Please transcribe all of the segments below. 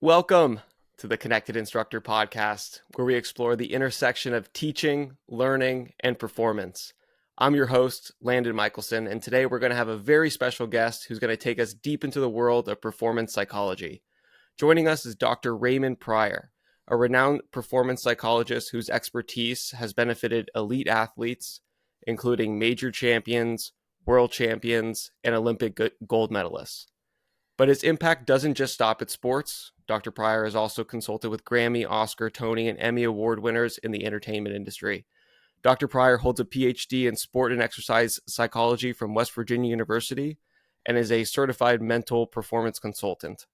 Welcome to the Connected Instructor Podcast, where we explore the intersection of teaching, learning, and performance. I'm your host, Landon Michelson, and today we're going to have a very special guest who's going to take us deep into the world of performance psychology. Joining us is Dr. Raymond Prior, a renowned performance psychologist whose expertise has benefited elite athletes, including major champions, world champions, and Olympic gold medalists. But his impact doesn't just stop at sports. Dr. Prior has also consulted with Grammy, Oscar, Tony, and Emmy Award winners in the entertainment industry. Dr. Prior holds a PhD in sport and exercise psychology from West Virginia University and is a certified mental performance consultant.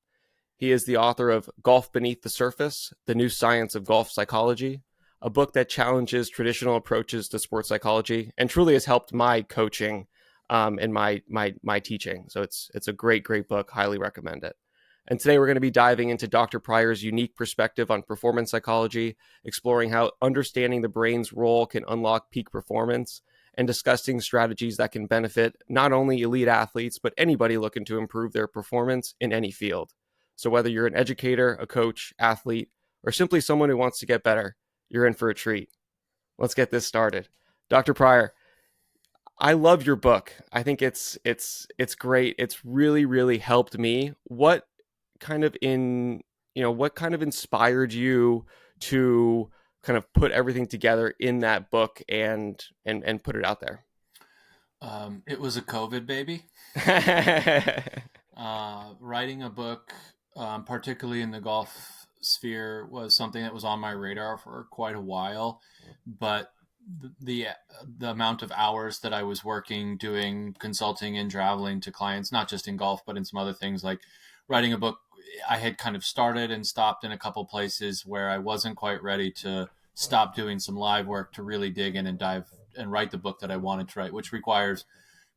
He is the author of Golf Beneath the Surface, The New Science of Golf Psychology, a book that challenges traditional approaches to sports psychology and truly has helped my coaching and my teaching. So it's a great book. Highly recommend it. And today we're going to be diving into Dr. Prior's unique perspective on performance psychology, exploring how understanding the brain's role can unlock peak performance, and discussing strategies that can benefit not only elite athletes, but anybody looking to improve their performance in any field. So whether you're an educator, a coach, athlete, or simply someone who wants to get better, you're in for a treat. Let's get this started. Dr. Prior, I love your book. I think it's great. It's really helped me. What kind of inspired you to kind of put everything together in that book and put it out there? It was a COVID baby. Writing a book, particularly in the golf sphere, was something that was on my radar for quite a while, but the amount of hours that I was working, doing consulting and traveling to clients, not just in golf, but in some other things, like writing a book, I had kind of started and stopped in a couple places where I wasn't quite ready to stop doing some live work to really dig in and dive and write the book that I wanted to write, which requires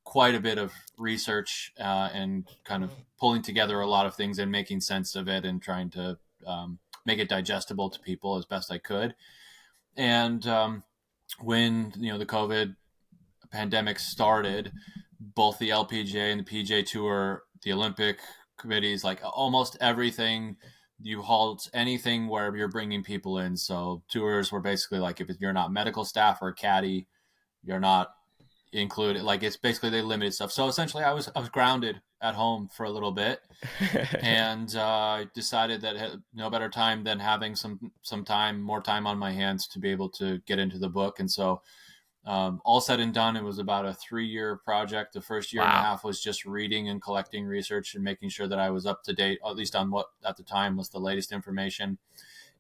quite a bit of research and kind of pulling together a lot of things and making sense of it and trying to make it digestible to people as best I could. And when the COVID pandemic started, both the LPGA and the PGA Tour, the Olympic committees, like almost everything, you halt anything where you're bringing people in. So tours were basically like, if you're not medical staff or a caddy, you're not included. Like, it's basically they limited stuff. So essentially I was grounded at home for a little bit and I decided that no better time than having more time on my hands to be able to get into the book. And so all said and done, it was about a 3-year project. The first year and a half was just reading and collecting research and making sure that I was up to date, at least on what at the time was the latest information.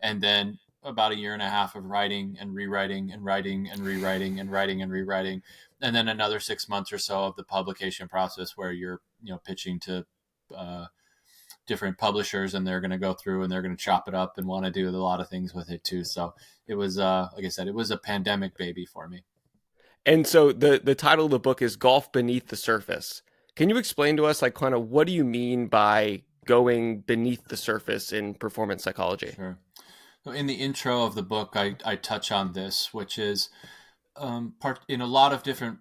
And then about a year and a half of writing and rewriting and writing and rewriting and writing and rewriting. And then another 6 months or so of the publication process where you're, pitching to different publishers and they're going to go through and they're going to chop it up and want to do a lot of things with it too. So it was, like I said, it was a pandemic baby for me. And so the title of the book is Golf Beneath the Surface. Can you explain to us, like, kind of what do you mean by going beneath the surface in performance psychology? Sure. So in the intro of the book, I touch on this, which is in a lot of different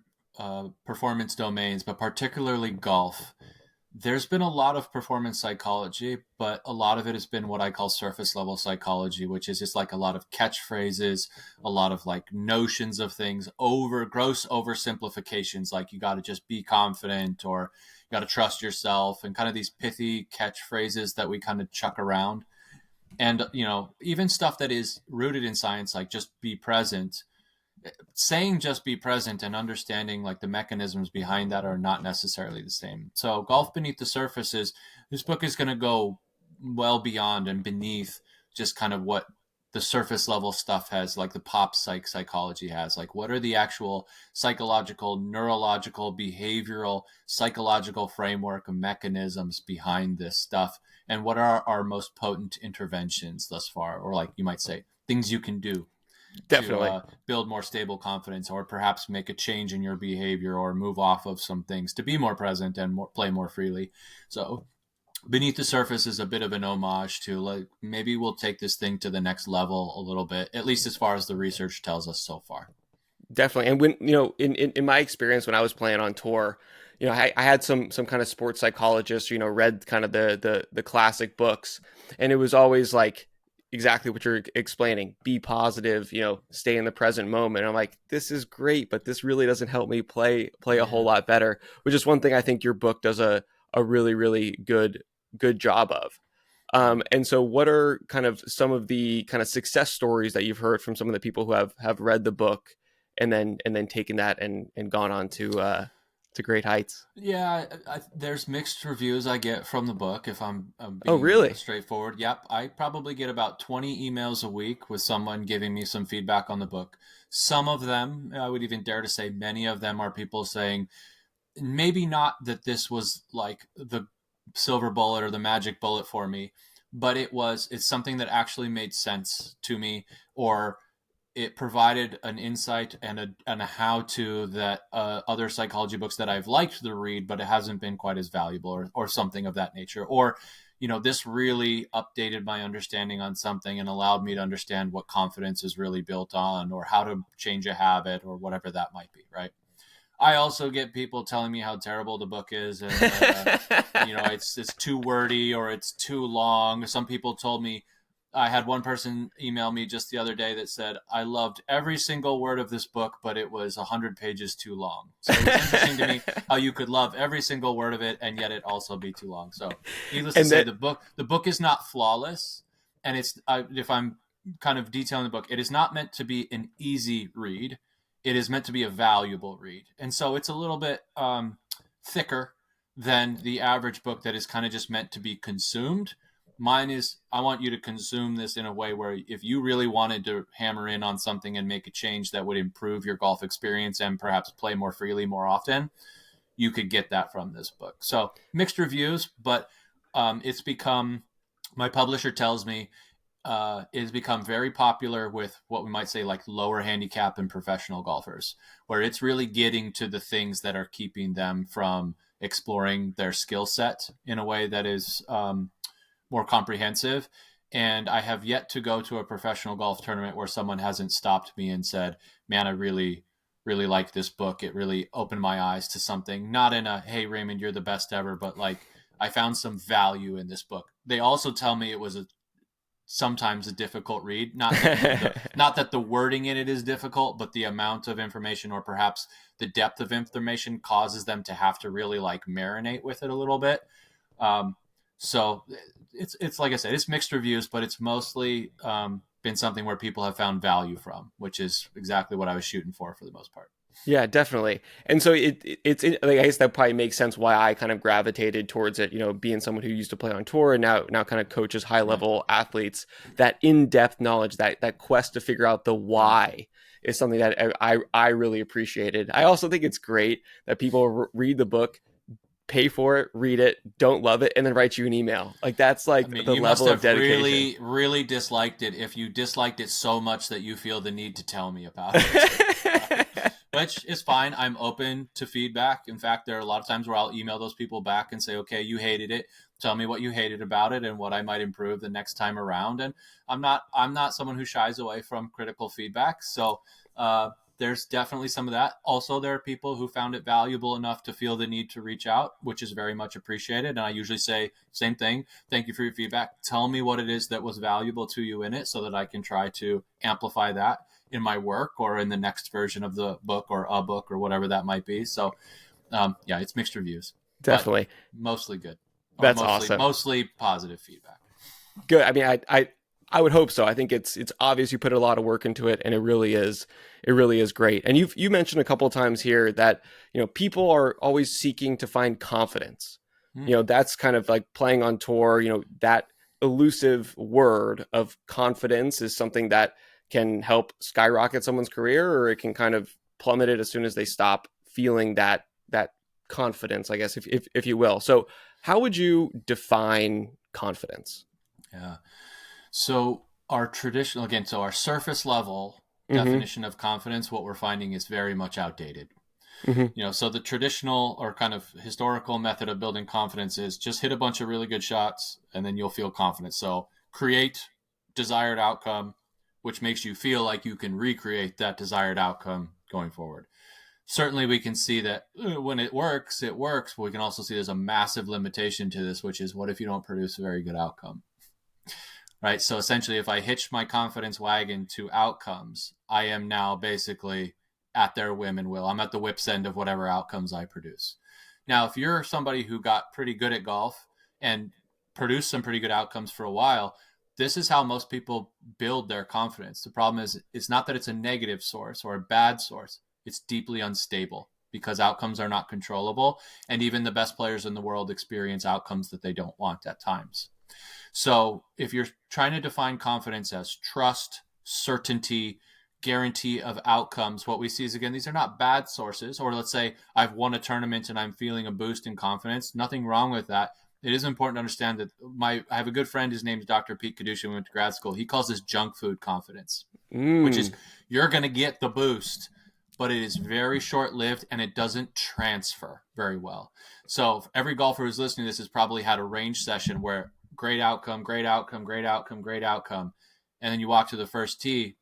performance domains, but particularly golf. There's been a lot of performance psychology, but a lot of it has been what I call surface level psychology, which is just like a lot of catchphrases, a lot of like notions of things, gross oversimplifications, like you got to just be confident or you got to trust yourself, and kind of these pithy catchphrases that we kind of chuck around. And, even stuff that is rooted in science, like just be present. Saying just be present and understanding like the mechanisms behind that are not necessarily the same. So Golf Beneath the Surface this book is going to go well beyond and beneath just kind of what the surface level stuff has, like the pop psychology has. Like, what are the actual psychological, neurological, behavioral, psychological framework and mechanisms behind this stuff? And what are our most potent interventions thus far? Or like you might say, things you can do. Definitely. To build more stable confidence, or perhaps make a change in your behavior or move off of some things to be more present and play more freely. So Beneath the Surface is a bit of an homage to, like, maybe we'll take this thing to the next level a little bit, at least as far as the research tells us so far. Definitely. And when, in my experience, when I was playing on tour, I had some kind of sports psychologist, read kind of the classic books, and it was always like exactly what you're explaining. Be positive, stay in the present moment. I'm like, this is great, but this really doesn't help me play a whole lot better, which is one thing I think your book does a really, really good job of. And so what are kind of some of the kind of success stories that you've heard from some of the people who have read the book and then taken that and gone on to great heights? Yeah, there's mixed reviews I get from the book. If I'm Oh, being really? straightforward, yep, I probably get about 20 emails a week with someone giving me some feedback on the book. Some of them, I would even dare to say, many of them are people saying, maybe not that this was like the silver bullet or the magic bullet for me, but it's something that actually made sense to me, or it provided an insight and a how-to that other psychology books that I've liked to read, but it hasn't been quite as valuable, or something of that nature. Or, this really updated my understanding on something and allowed me to understand what confidence is really built on, or how to change a habit, or whatever that might be, right? I also get people telling me how terrible the book is, and it's too wordy or it's too long. Some people told me, I had one person email me just the other day that said, I loved every single word of this book, but it was 100 pages too long. So it's interesting to me how you could love every single word of it and yet it also be too long. So needless to say, the book is not flawless, and if I'm kind of detailing the book, it is not meant to be an easy read. It is meant to be a valuable read. And so it's a little bit thicker than the average book that is kind of just meant to be consumed. Mine is, I want you to consume this in a way where if you really wanted to hammer in on something and make a change that would improve your golf experience and perhaps play more freely more often, you could get that from this book. So mixed reviews, but it's become, my publisher tells me, it has become very popular with what we might say like lower handicap and professional golfers, where it's really getting to the things that are keeping them from exploring their skill set in a way that is more comprehensive. And I have yet to go to a professional golf tournament where someone hasn't stopped me and said, man, I really, really like this book. It really opened my eyes to something, not in a, hey, Raymond, you're the best ever, but like, I found some value in this book. They also tell me it was sometimes a difficult read. Not that the wording in it is difficult, but the amount of information, or perhaps the depth of information, causes them to have to really like marinate with it a little bit. So it's like I said, it's mixed reviews, but it's mostly been something where people have found value from, which is exactly what I was shooting for the most part. Yeah, definitely. And so it's like, I guess that probably makes sense why I kind of gravitated towards it, being someone who used to play on tour and now kind of coaches high level athletes. That in-depth knowledge, that quest to figure out the why is something that I really appreciated. I also think it's great that people read the book, pay for it, read it, don't love it, and then write you an email. Like that's like the level of dedication. Really, really disliked it if you disliked it so much that you feel the need to tell me about it. Which is fine. I'm open to feedback. In fact, there are a lot of times where I'll email those people back and say, okay, you hated it. Tell me what you hated about it and what I might improve the next time around. And I'm not someone who shies away from critical feedback. So there's definitely some of that. Also, there are people who found it valuable enough to feel the need to reach out, which is very much appreciated. And I usually say same thing. Thank you for your feedback. Tell me what it is that was valuable to you in it so that I can try to amplify that in my work or in the next version of the book or a book or whatever that might be. So yeah, it's mixed reviews. Definitely. Mostly good. That's awesome. Mostly positive feedback. Good. I mean, I would hope so. I think it's obvious you put a lot of work into it, and it really is great. And you mentioned a couple of times here that, people are always seeking to find confidence. That's kind of like playing on tour, that elusive word of confidence is something that can help skyrocket someone's career, or it can kind of plummet it as soon as they stop feeling that confidence, I guess, if you will. So how would you define confidence? Yeah. So our surface level definition of confidence, what we're finding is very much outdated. So the traditional or kind of historical method of building confidence is just hit a bunch of really good shots and then you'll feel confident. So create desired outcome, which makes you feel like you can recreate that desired outcome going forward. certainly we can see that when it works, it works. But we can also see there's a massive limitation to this, which is what if you don't produce a very good outcome, right? So essentially, if I hitch my confidence wagon to outcomes, I am now basically at their whim and will. I'm at the whip's end of whatever outcomes I produce. Now, if you're somebody who got pretty good at golf and produced some pretty good outcomes for a while, this is how most people build their confidence. The problem is it's not that it's a negative source or a bad source. It's deeply unstable because outcomes are not controllable. And even the best players in the world experience outcomes that they don't want at times. So if you're trying to define confidence as trust, certainty, guarantee of outcomes, what we see is, again, these are not bad sources. Or let's say I've won a tournament and I'm feeling a boost in confidence. Nothing wrong with that. It is important to understand that I have a good friend, his name is Dr. Pete Kadusha. We went to grad school. He calls this junk food confidence, which is you're going to get the boost, but it is very short-lived and it doesn't transfer very well. So every golfer who's listening to this has probably had a range session where great outcome, great outcome, great outcome, great outcome. And then you walk to the first tee.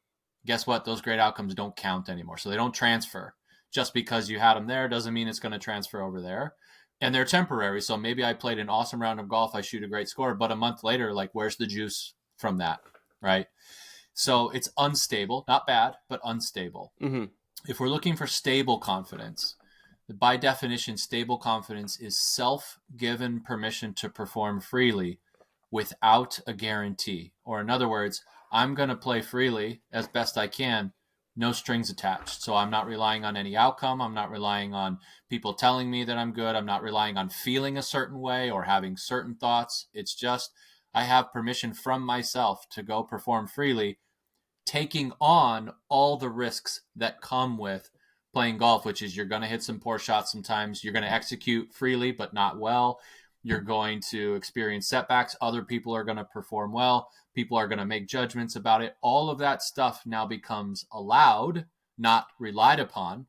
Guess what? Those great outcomes don't count anymore. So they don't transfer. Just because you had them there doesn't mean it's going to transfer over there. And they're temporary. So maybe I played an awesome round of golf. I shoot a great score. But a month later, like, where's the juice from that? Right? So it's unstable. Not bad, but unstable. Mm-hmm. If we're looking for stable confidence, by definition, stable confidence is self-given permission to perform freely without a guarantee. Or in other words, I'm going to play freely as best I can, no strings attached. So I'm not relying on any outcome. I'm not relying on people telling me that I'm good. I'm not relying on feeling a certain way or having certain thoughts. It's just I have permission from myself to go perform freely, taking on all the risks that come with playing golf, which is you're going to hit some poor shots sometimes. You're going to execute freely, but not well. You're going to experience setbacks. Other people are going to perform well. People are going to make judgments about it. All of that stuff now becomes allowed, not relied upon,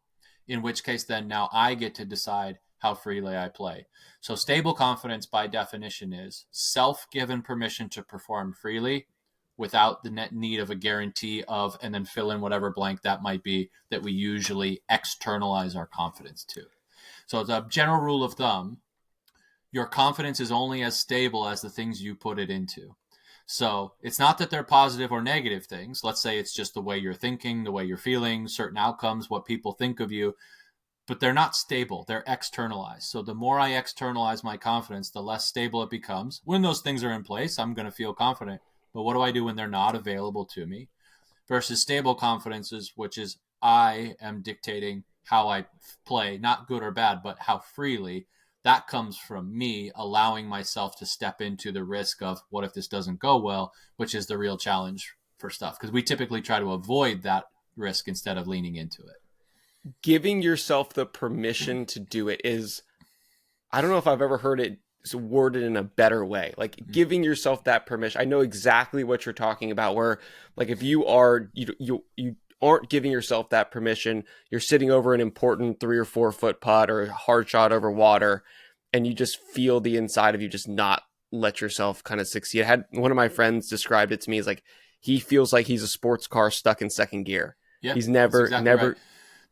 in which case then now I get to decide how freely I play. So stable confidence by definition is self-given permission to perform freely without the net need of a guarantee of, and then fill in whatever blank that might be that we usually externalize our confidence to. So the general rule of thumb, your confidence is only as stable as the things you put it into. So it's not that they're positive or negative things. Let's say it's just the way you're thinking, the way you're feeling, certain outcomes, what people think of you, but they're not stable. They're externalized. So the more I externalize my confidence, the less stable it becomes. When those things are in place, I'm going to feel confident. But what do I do when they're not available to me? Versus stable confidences, which is I am dictating how I play, not good or bad, but how freely. That comes from me allowing myself to step into the risk of what if this doesn't go well, which is the real challenge for stuff. Because we typically try to avoid that risk instead of leaning into it. Giving yourself the permission to do it is, I don't know if I've ever heard it worded in a better way. Like giving yourself that permission. I know exactly what you're talking about, where like if you are, you aren't giving yourself that permission, you're sitting over an important 3 or 4 foot putt or a hard shot over water, and you just feel the inside of you just not let yourself kind of succeed. I had one of my friends described it to me as like, he feels like he's a sports car stuck in second gear. Yeah, he's never. Right.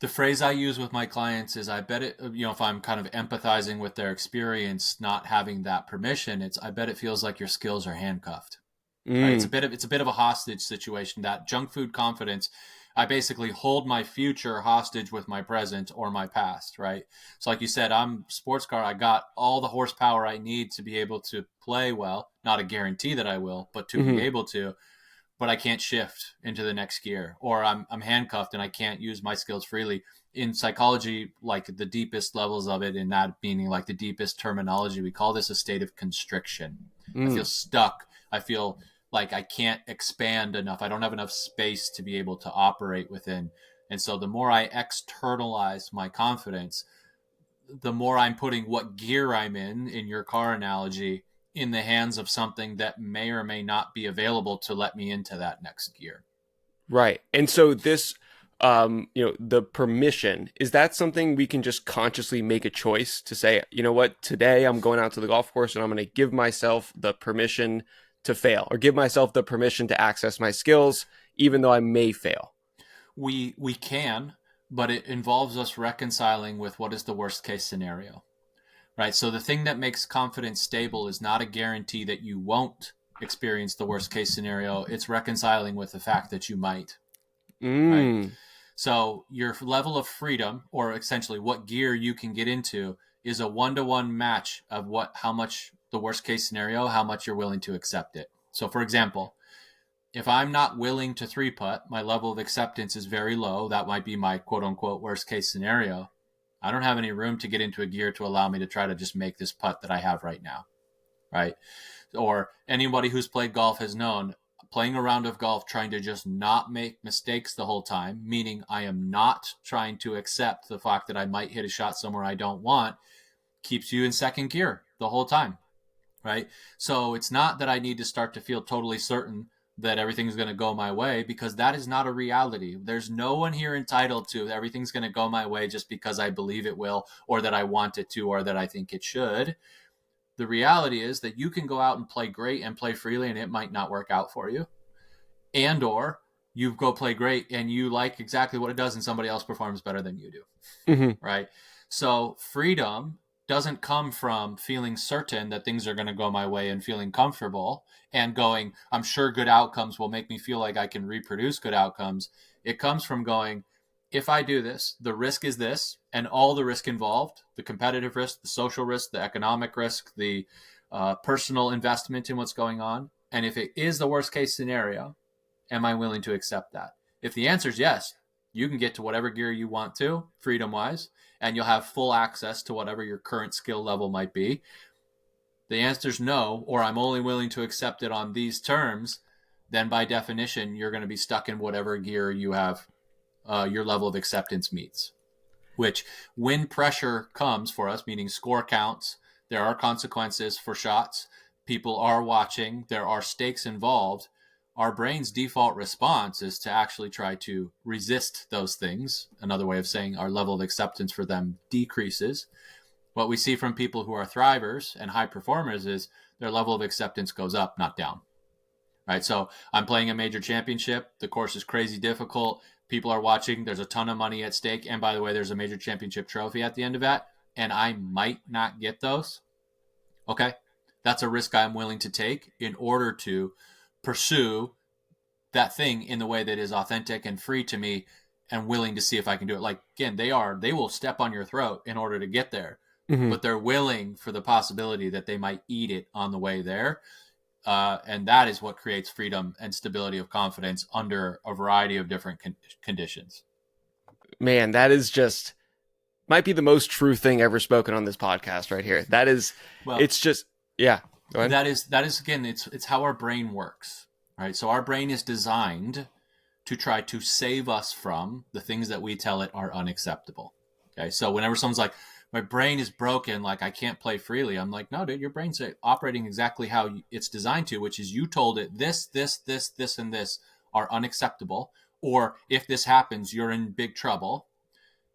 The phrase I use with my clients is, I bet it, if I'm kind of empathizing with their experience, not having that permission, I bet it feels like your skills are handcuffed. Right? It's a bit of a hostage situation. That junk food confidence, I basically hold my future hostage with my present or my past, right? So like you said, I'm sports car. I got all the horsepower I need to be able to play well. Not a guarantee that I will, but to be able to. But I can't shift into the next gear, or I'm handcuffed and I can't use my skills freely. In psychology, like the deepest levels of it, in that meaning like the deepest terminology, we call this a state of constriction. I feel stuck. I feel like I can't expand enough. I don't have enough space to be able to operate within. And so the more I externalize my confidence, the more I'm putting what gear I'm in your car analogy, in the hands of something that may or may not be available to let me into that next gear. Right. And so this, the permission, is that something we can just consciously make a choice to say, you know what, today I'm going out to the golf course and I'm going to give myself the permission to fail, or give myself the permission to access my skills, even though I may fail? We can, but it involves us reconciling with what is the worst case scenario, right? So the thing that makes confidence stable is not a guarantee that you won't experience the worst case scenario. It's reconciling with the fact that you might, right? So your level of freedom, or essentially what gear you can get into, is a one-to-one match of how much the worst case scenario, how much you're willing to accept it. So for example, if I'm not willing to three putt, my level of acceptance is very low. That might be my quote unquote worst case scenario. I don't have any room to get into a gear to allow me to try to just make this putt that I have right now, right? Or anybody who's played golf has known, playing a round of golf trying to just not make mistakes the whole time, meaning I am not trying to accept the fact that I might hit a shot somewhere I don't want, keeps you in second gear the whole time, right? So it's not that I need to start to feel totally certain that everything's going to go my way, because that is not a reality. There's no one here entitled to everything's going to go my way just because I believe it will, or that I want it to, or that I think it should. The reality is that you can go out and play great and play freely, and it might not work out for you. And or you go play great and you like exactly what it does, and somebody else performs better than you do, right? So freedom doesn't come from feeling certain that things are going to go my way and feeling comfortable and going, I'm sure good outcomes will make me feel like I can reproduce good outcomes. It comes from going, if I do this, the risk is this, and all the risk involved, the competitive risk, the social risk, the economic risk, the personal investment in what's going on. And if it is the worst case scenario, am I willing to accept that? If the answer is yes, you can get to whatever gear you want to, freedom-wise, and you'll have full access to whatever your current skill level might be. The answer is no, or I'm only willing to accept it on these terms, then by definition, you're going to be stuck in whatever gear you have your level of acceptance meets. Which, when pressure comes for us, meaning score counts, there are consequences for shots, people are watching, there are stakes involved, our brain's default response is to actually try to resist those things. Another way of saying our level of acceptance for them decreases. What we see from people who are thrivers and high performers is their level of acceptance goes up, not down. Right? So I'm playing a major championship. The course is crazy difficult. People are watching. There's a ton of money at stake. And by the way, there's a major championship trophy at the end of that. And I might not get those. Okay. That's a risk I'm willing to take in order to pursue that thing in the way that is authentic and free to me and willing to see if I can do it. Like, again, they will step on your throat in order to get there, but they're willing for the possibility that they might eat it on the way there. And that is what creates freedom and stability of confidence under a variety of different conditions. Man, that is just, might be the most true thing ever spoken on this podcast right here. That is, well, it's just, yeah. Go ahead. That is again, it's how our brain works, right? So our brain is designed to try to save us from the things that we tell it are unacceptable. Okay. So whenever someone's like, my brain is broken, like I can't play freely, I'm like, no, dude, your brain's operating exactly how it's designed to, which is you told it this, and this are unacceptable. Or if this happens, you're in big trouble.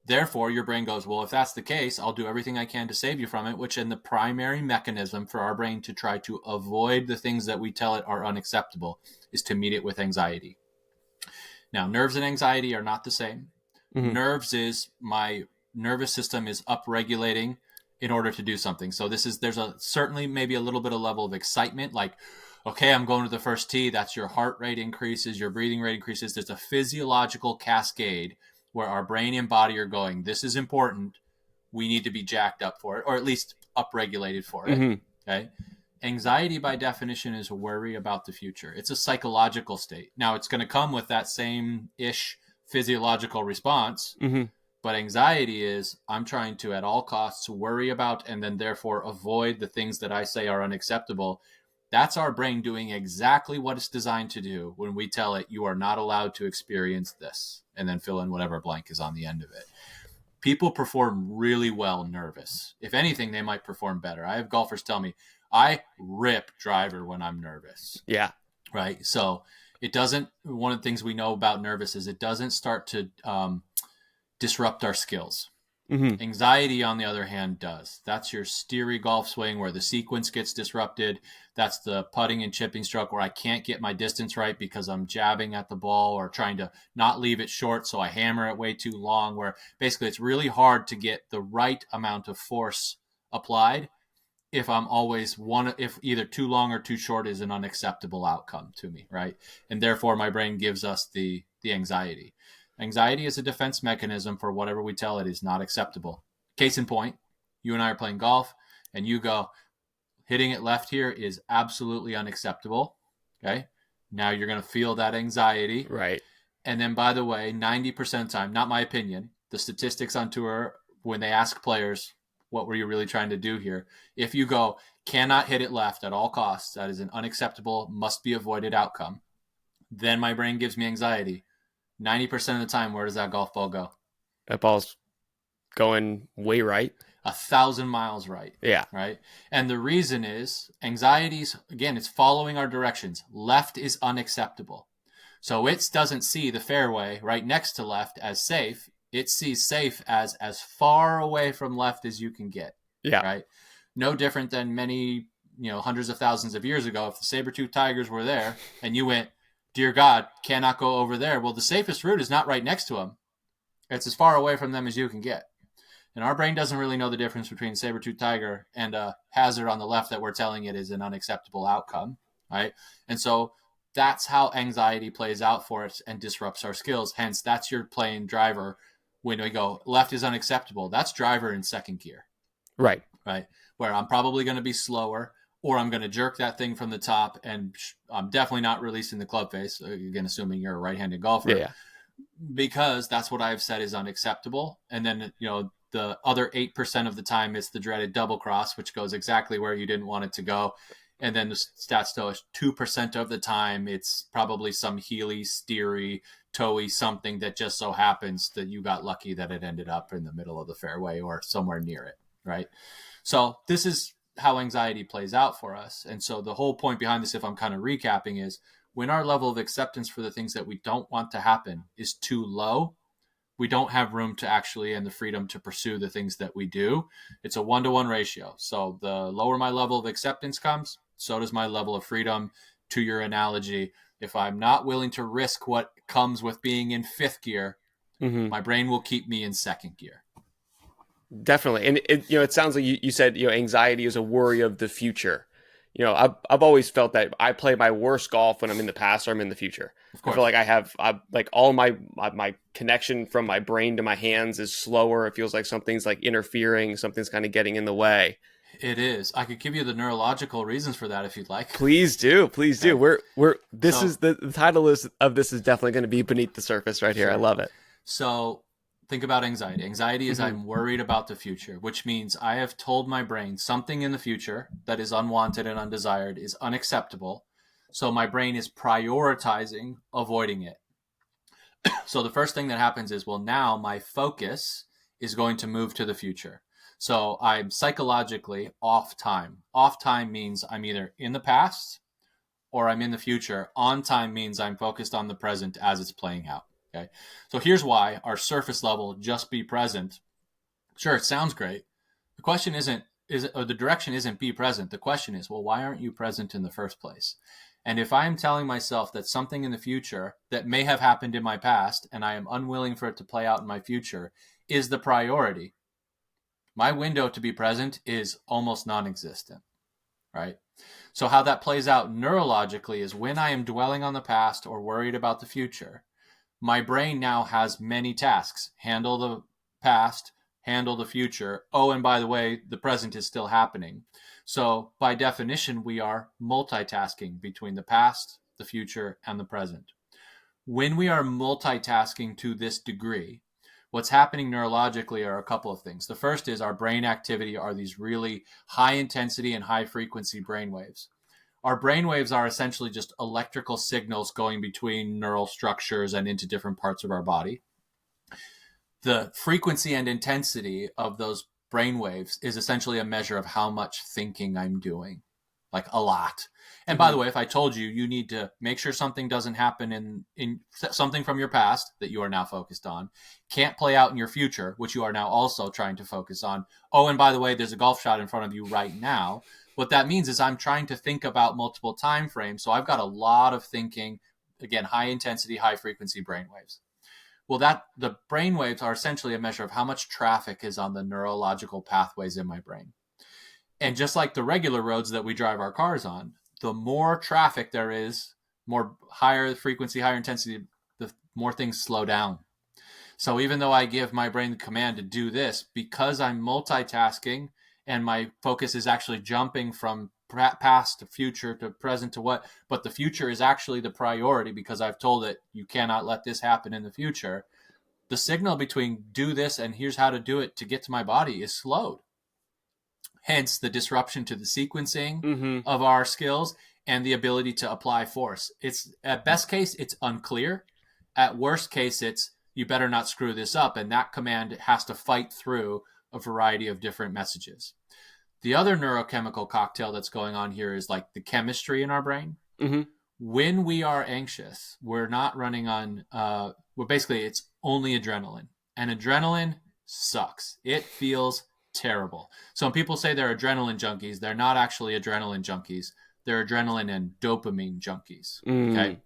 Therefore, your brain goes, well, if that's the case, I'll do everything I can to save you from it, which is the primary mechanism for our brain to try to avoid the things that we tell it are unacceptable is to meet it with anxiety. Now, nerves and anxiety are not the same. Nerves is my nervous system is upregulating in order to do something. So there's certainly maybe a little bit of level of excitement, like, okay, I'm going to the first tee. That's your heart rate increases, your breathing rate increases. There's a physiological cascade where our brain and body are going, this is important. We need to be jacked up for it, or at least upregulated for it. Okay. Anxiety by definition is a worry about the future. It's a psychological state. Now it's going to come with that same-ish physiological response, but anxiety is I'm trying to at all costs worry about and then therefore avoid the things that I say are unacceptable. That's our brain doing exactly what it's designed to do when we tell it you are not allowed to experience this, and then fill in whatever blank is on the end of it. People perform really well nervous. If anything, they might perform better. I have golfers tell me, I rip driver when I'm nervous. Yeah. Right. So it doesn't, one of the things we know about nervous is it doesn't start to disrupt our skills. Mm-hmm. Anxiety, on the other hand, does. That's your steery golf swing where the sequence gets disrupted. That's the putting and chipping stroke where I can't get my distance right because I'm jabbing at the ball or trying to not leave it short, so I hammer it way too long, where basically it's really hard to get the right amount of force applied if I'm always if either too long or too short is an unacceptable outcome to me, right? And therefore my brain gives us the anxiety. Anxiety is a defense mechanism for whatever we tell it is not acceptable. Case in point, you and I are playing golf and you go, hitting it left here is absolutely unacceptable. Okay. Now you're going to feel that anxiety. Right. And then, by the way, 90% of the time, not my opinion, the statistics on tour, when they ask players, what were you really trying to do here? If you go, cannot hit it left at all costs, that is an unacceptable, must be avoided outcome, then my brain gives me anxiety. 90% of the time, where does that golf ball go? That ball's going way right. 1,000 miles right. Yeah. Right. And the reason is anxieties, again, it's following our directions. Left is unacceptable. So it doesn't see the fairway right next to left as safe. It sees safe as far away from left as you can get. Yeah. Right. No different than many, hundreds of thousands of years ago. If the saber-toothed tigers were there and you went, dear God, cannot go over there. Well, the safest route is not right next to them. It's as far away from them as you can get. And our brain doesn't really know the difference between saber-toothed tiger and a hazard on the left that we're telling it is an unacceptable outcome, right? And so that's how anxiety plays out for us and disrupts our skills. Hence, that's your playing driver. When we go, left is unacceptable, that's driver in second gear. Right. Right. Where I'm probably going to be slower, or I'm going to jerk that thing from the top, and I'm definitely not releasing the club face, again, assuming you're a right-handed golfer. Yeah. Because that's what I've said is unacceptable. And then, the other 8% of the time, it's the dreaded double cross, which goes exactly where you didn't want it to go. And then the stats tell us 2% of the time, it's probably some heely, steery, toey something that just so happens that you got lucky that it ended up in the middle of the fairway or somewhere near it, right? So this is how anxiety plays out for us. And so the whole point behind this, if I'm kind of recapping, is when our level of acceptance for the things that we don't want to happen is too low, we don't have room to actually and the freedom to pursue the things that we do. It's a 1-to-1 ratio. So the lower my level of acceptance comes, so does my level of freedom. To your analogy, if I'm not willing to risk what comes with being in fifth gear, my brain will keep me in second gear. Definitely. And it sounds like you said, anxiety is a worry of the future. I've always felt that I play my worst golf when I'm in the past or I'm in the future. Of course. I feel like I have like all my connection from my brain to my hands is slower. It feels like something's like interfering. Something's kind of getting in the way. It is. I could give you the neurological reasons for that if you'd like. Please do. Please do. The title of this is definitely going to be beneath the surface right here. Sure. I love it. So think about anxiety. Anxiety is I'm worried about the future, which means I have told my brain something in the future that is unwanted and undesired is unacceptable. So my brain is prioritizing avoiding it. So the first thing that happens is, well, now my focus is going to move to the future. So I'm psychologically off time. Off time means I'm either in the past or I'm in the future. On time means I'm focused on the present as it's playing out. Okay. So here's why our surface level, just be present. Sure, it sounds great. The question the direction isn't be present. The question is, well, why aren't you present in the first place? And if I'm telling myself that something in the future that may have happened in my past and I am unwilling for it to play out in my future is the priority, my window to be present is almost non-existent, right? So how that plays out neurologically is when I am dwelling on the past or worried about the future, my brain now has many tasks. Handle the past, handle the future. Oh, and by the way, the present is still happening. So by definition, we are multitasking between the past, the future, and the present. When we are multitasking to this degree, what's happening neurologically are a couple of things. The first is our brain activity are these really high intensity and high frequency brain waves. Our brain waves are essentially just electrical signals going between neural structures and into different parts of our body. The frequency and intensity of those brain waves is essentially a measure of how much thinking I'm doing, like a lot. And by the way, if I told you, you need to make sure something doesn't happen in something from your past that you are now focused on, can't play out in your future, which you are now also trying to focus on. Oh, and by the way, there's a golf shot in front of you right now. What that means is I'm trying to think about multiple time frames. So I've got a lot of thinking, again, high intensity, high frequency brainwaves. Well, the brainwaves are essentially a measure of how much traffic is on the neurological pathways in my brain. And just like the regular roads that we drive our cars on, the more traffic there is, more higher frequency, higher intensity, the more things slow down. So even though I give my brain the command to do this, because I'm multitasking and my focus is actually jumping from past to future to present to what, but the future is actually the priority because I've told it, you cannot let this happen in the future. The signal between do this and here's how to do it to get to my body is slowed. Hence the disruption to the sequencing of our skills and the ability to apply force. It's at best case, it's unclear. At worst case, it's you better not screw this up. And that command has to fight through a variety of different messages. The other neurochemical cocktail that's going on here is like the chemistry in our brain. When we are anxious, we're not running on, basically it's only adrenaline. And adrenaline sucks. It feels terrible. So when people say they're adrenaline junkies, they're not actually adrenaline junkies. They're adrenaline and dopamine junkies. Okay.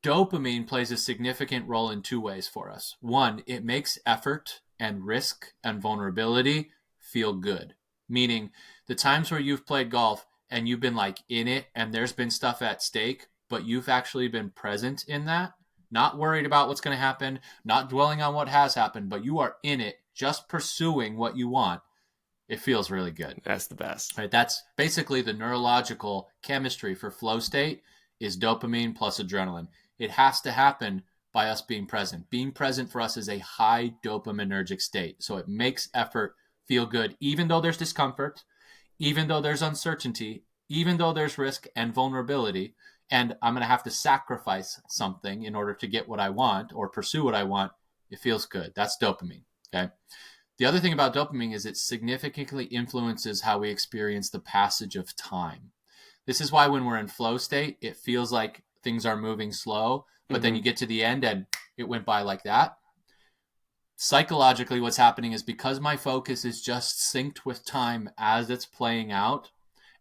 Dopamine plays a significant role in two ways for us. One, it makes effort and risk and vulnerability feel good. Meaning the times where you've played golf and you've been like in it and there's been stuff at stake, but you've actually been present in that, not worried about what's going to happen, not dwelling on what has happened, but you are in it, just pursuing what you want. It feels really good. That's the best. Right? That's basically the neurological chemistry for flow state is dopamine plus adrenaline. It has to happen by us being present. Being present for us is a high dopaminergic state. So it makes effort feel good, even though there's discomfort, even though there's uncertainty, even though there's risk and vulnerability, and I'm going to have to sacrifice something in order to get what I want or pursue what I want. It feels good. That's dopamine. Okay. The other thing about dopamine is it significantly influences how we experience the passage of time. This is why when we're in flow state, it feels like things are moving slow, but then you get to the end and it went by like that. Psychologically, what's happening is because my focus is just synced with time as it's playing out,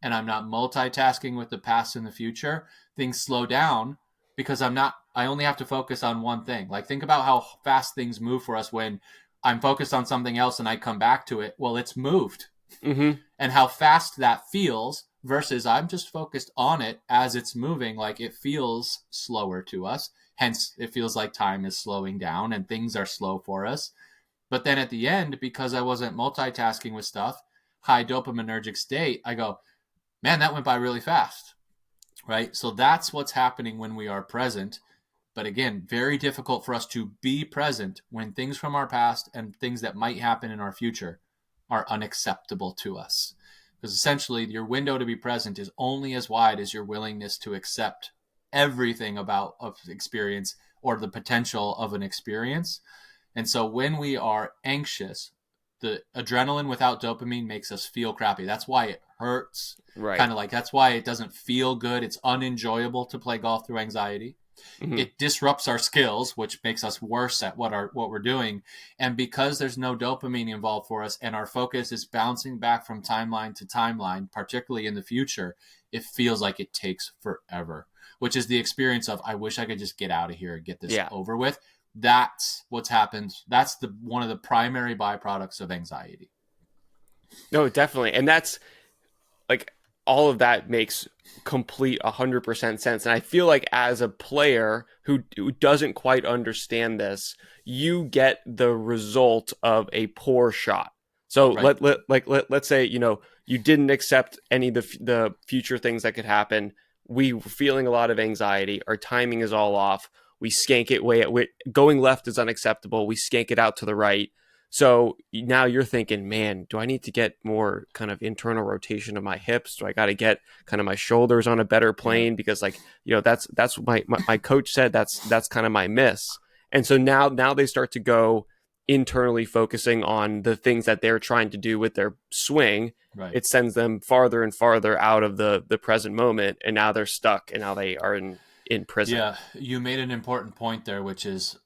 and I'm not multitasking with the past and the future, things slow down because I only have to focus on one thing. Like think about how fast things move for us when I'm focused on something else and I come back to it. Well, it's moved. And how fast that feels versus I'm just focused on it as it's moving. Like it feels slower to us. Hence, it feels like time is slowing down and things are slow for us. But then at the end, because I wasn't multitasking with stuff, high dopaminergic state, I go, man, that went by really fast. Right? So that's what's happening when we are present. But again, very difficult for us to be present when things from our past and things that might happen in our future are unacceptable to us. Because essentially, your window to be present is only as wide as your willingness to accept everything about of experience or the potential of an experience. And so when we are anxious, the adrenaline without dopamine makes us feel crappy. That's why it hurts. Right. Kind of like that's why it doesn't feel good. It's unenjoyable to play golf through anxiety. It disrupts our skills, which makes us worse at what we're doing. And because there's no dopamine involved for us and our focus is bouncing back from timeline to timeline, particularly in the future, it feels like it takes forever, which is the experience of, I wish I could just get out of here and get this over with. That's what's happened. That's one of the primary byproducts of anxiety. No, definitely. And that's like all of that makes complete 100% sense. And I feel like as a player who doesn't quite understand this, you get the result of a poor shot. So let's say, you didn't accept any of the future things that could happen. We were feeling a lot of anxiety. Our timing is all off. We skank it going left is unacceptable. We skank it out to the right. So now you're thinking, man, do I need to get more kind of internal rotation of my hips? Do I got to get kind of my shoulders on a better plane? Because that's what my coach said. That's kind of my miss. And so now they start to go internally focusing on the things that they're trying to do with their swing, Right. it sends them farther and farther out of the present moment, and now they're stuck, and now they are in prison. Yeah, you made an important point there, which is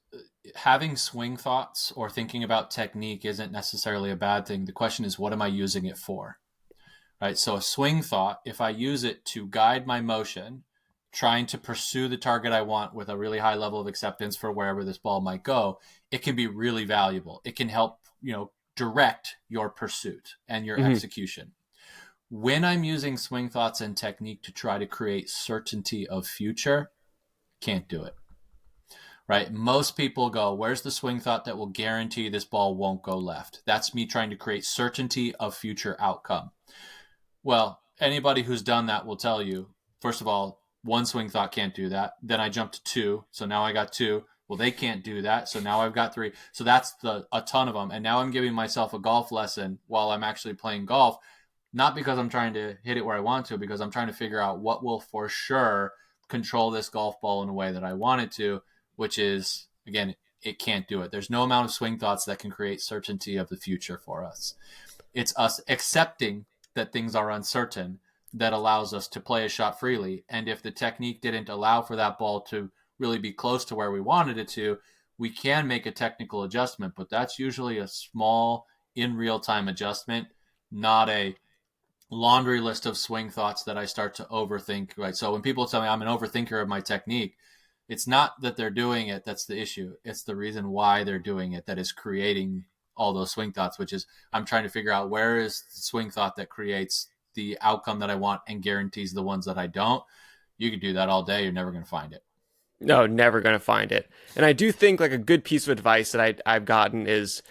having swing thoughts or thinking about technique isn't necessarily a bad thing. The question is, what am I using it for? Right? So a swing thought, if I use it to guide my motion, trying to pursue the target I want with a really high level of acceptance for wherever this ball might go, it can be really valuable. It can help, direct your pursuit and your execution. When I'm using swing thoughts and technique to try to create certainty of future, can't do it. Right? Most people go, where's the swing thought that will guarantee this ball won't go left? That's me trying to create certainty of future outcome. Well, anybody who's done that will tell you, first of all, one swing thought can't do that. Then I jumped to two. So now I got two. Well, they can't do that. So now I've got three. So that's a ton of them. And now I'm giving myself a golf lesson while I'm actually playing golf, not because I'm trying to hit it where I want to, because I'm trying to figure out what will for sure control this golf ball in a way that I want it to, which is, again, it can't do it. There's no amount of swing thoughts that can create certainty of the future for us. It's us accepting that things are uncertain that allows us to play a shot freely. And if the technique didn't allow for that ball to really be close to where we wanted it to, we can make a technical adjustment, but that's usually a small in real-time adjustment, not a laundry list of swing thoughts that I start to overthink, right? So when people tell me I'm an overthinker of my technique, it's not that they're doing it that's the issue. It's the reason why they're doing it that is creating all those swing thoughts, which is I'm trying to figure out where is the swing thought that creates the outcome that I want and guarantees the ones that I don't. You could do that all day. You're never going to find it. No, never going to find it. And I do think like a good piece of advice that I've gotten is,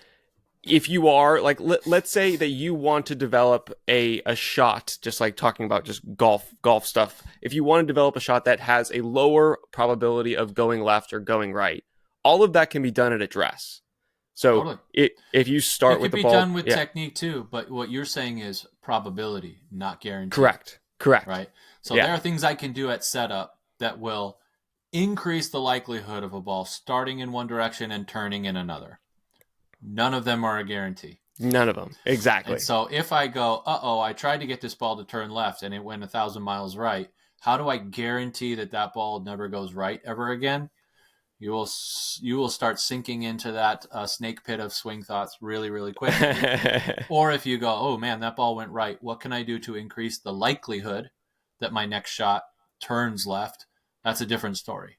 if you are like, let's say that you want to develop a shot, just like talking about just golf stuff. If you want to develop a shot that has a lower probability of going left or going right, all of that can be done at address. So totally. If you start with the ball, it can be done with technique too, but what you're saying is probability, not guarantee. Correct. Right. So there are things I can do at setup that will increase the likelihood of a ball starting in one direction and turning in another. None of them are a guarantee. None of them. Exactly. And so if I go, I tried to get this ball to turn left and it went 1,000 miles right, how do I guarantee that ball never goes right ever again? You will start sinking into that snake pit of swing thoughts really, really quickly. Or if you go, oh man, that ball went right, what can I do to increase the likelihood that my next shot turns left? That's a different story.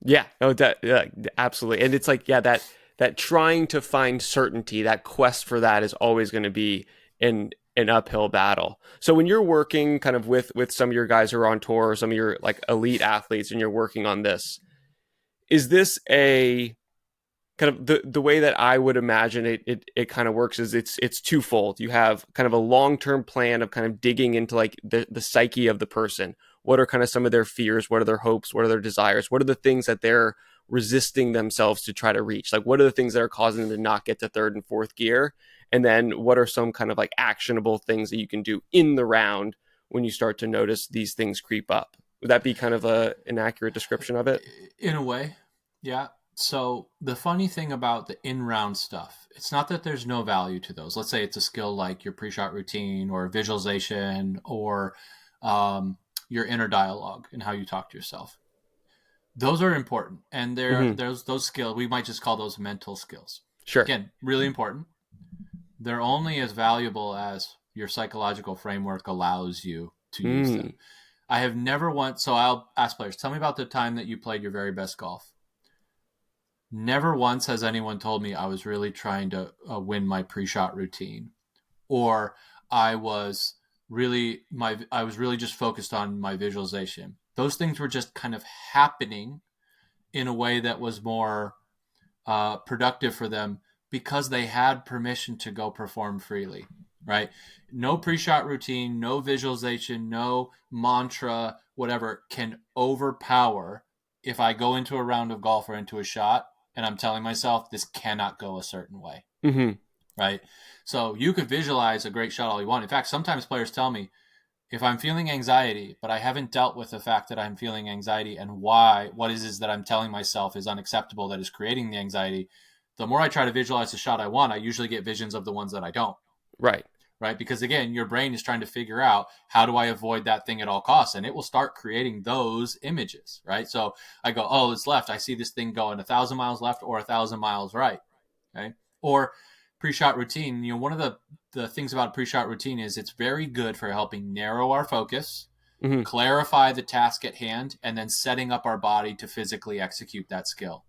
Yeah. Oh, absolutely. And it's like, that trying to find certainty, that quest for that is always going to be an uphill battle. So when you're working kind of with some of your guys who are on tour, or some of your like elite athletes, and you're working on this, is this a kind of the way that I would imagine it kind of works is it's twofold. You have kind of a long-term plan of kind of digging into like the psyche of the person. What are kind of some of their fears? What are their hopes? What are their desires? What are the things that they're resisting themselves to try to reach? Like, what are the things that are causing them to not get to third and fourth gear? And then what are some kind of like actionable things that you can do in the round when you start to notice these things creep up? Would that be kind of an accurate description of it? In a way, yeah. So the funny thing about the in-round stuff, it's not that there's no value to those. Let's say it's a skill like your pre-shot routine or visualization or your inner dialogue and how you talk to yourself. Those are important. And there's those skills, we might just call those mental skills. Sure. Again, really important. They're only as valuable as your psychological framework allows you to use them. I have never once, so I'll ask players, tell me about the time that you played your very best golf. Never once has anyone told me I was really trying to win my pre-shot routine, or I was really just focused on my visualization. Those things were just kind of happening in a way that was more productive for them because they had permission to go perform freely, right? No pre-shot routine, no visualization, no mantra, whatever can overpower if I go into a round of golf or into a shot and I'm telling myself this cannot go a certain way, right? So you could visualize a great shot all you want. In fact, sometimes players tell me, if I'm feeling anxiety, but I haven't dealt with the fact that I'm feeling anxiety and what is that I'm telling myself is unacceptable that is creating the anxiety, The more I try to visualize the shot I want, I usually get visions of the ones that I don't. Right. Right? Because again, your brain is trying to figure out, how do I avoid that thing at all costs? And it will start creating those images, right? So I go, oh, it's left. I see this thing going 1,000 miles left or 1,000 miles right. Okay. Or pre-shot routine. One of the things about pre-shot routine is it's very good for helping narrow our focus, clarify the task at hand, and then setting up our body to physically execute that skill.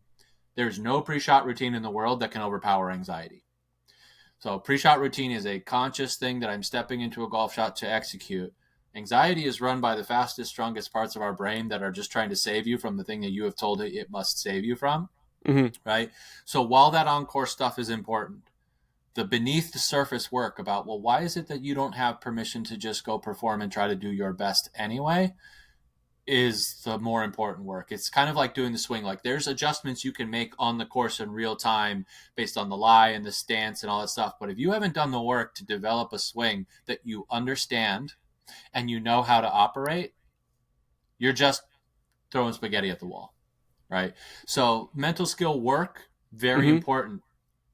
There's no pre-shot routine in the world that can overpower anxiety. So pre-shot routine is a conscious thing that I'm stepping into a golf shot to execute. Anxiety is run by the fastest, strongest parts of our brain that are just trying to save you from the thing that you have told it must save you from. Right? So while that on-course stuff is important, the beneath the surface work about, well, why is it that you don't have permission to just go perform and try to do your best anyway, is the more important work. It's kind of like doing the swing. Like, there's adjustments you can make on the course in real time based on the lie and the stance and all that stuff. But if you haven't done the work to develop a swing that you understand and you know how to operate, you're just throwing spaghetti at the wall, right? So mental skill work, very important,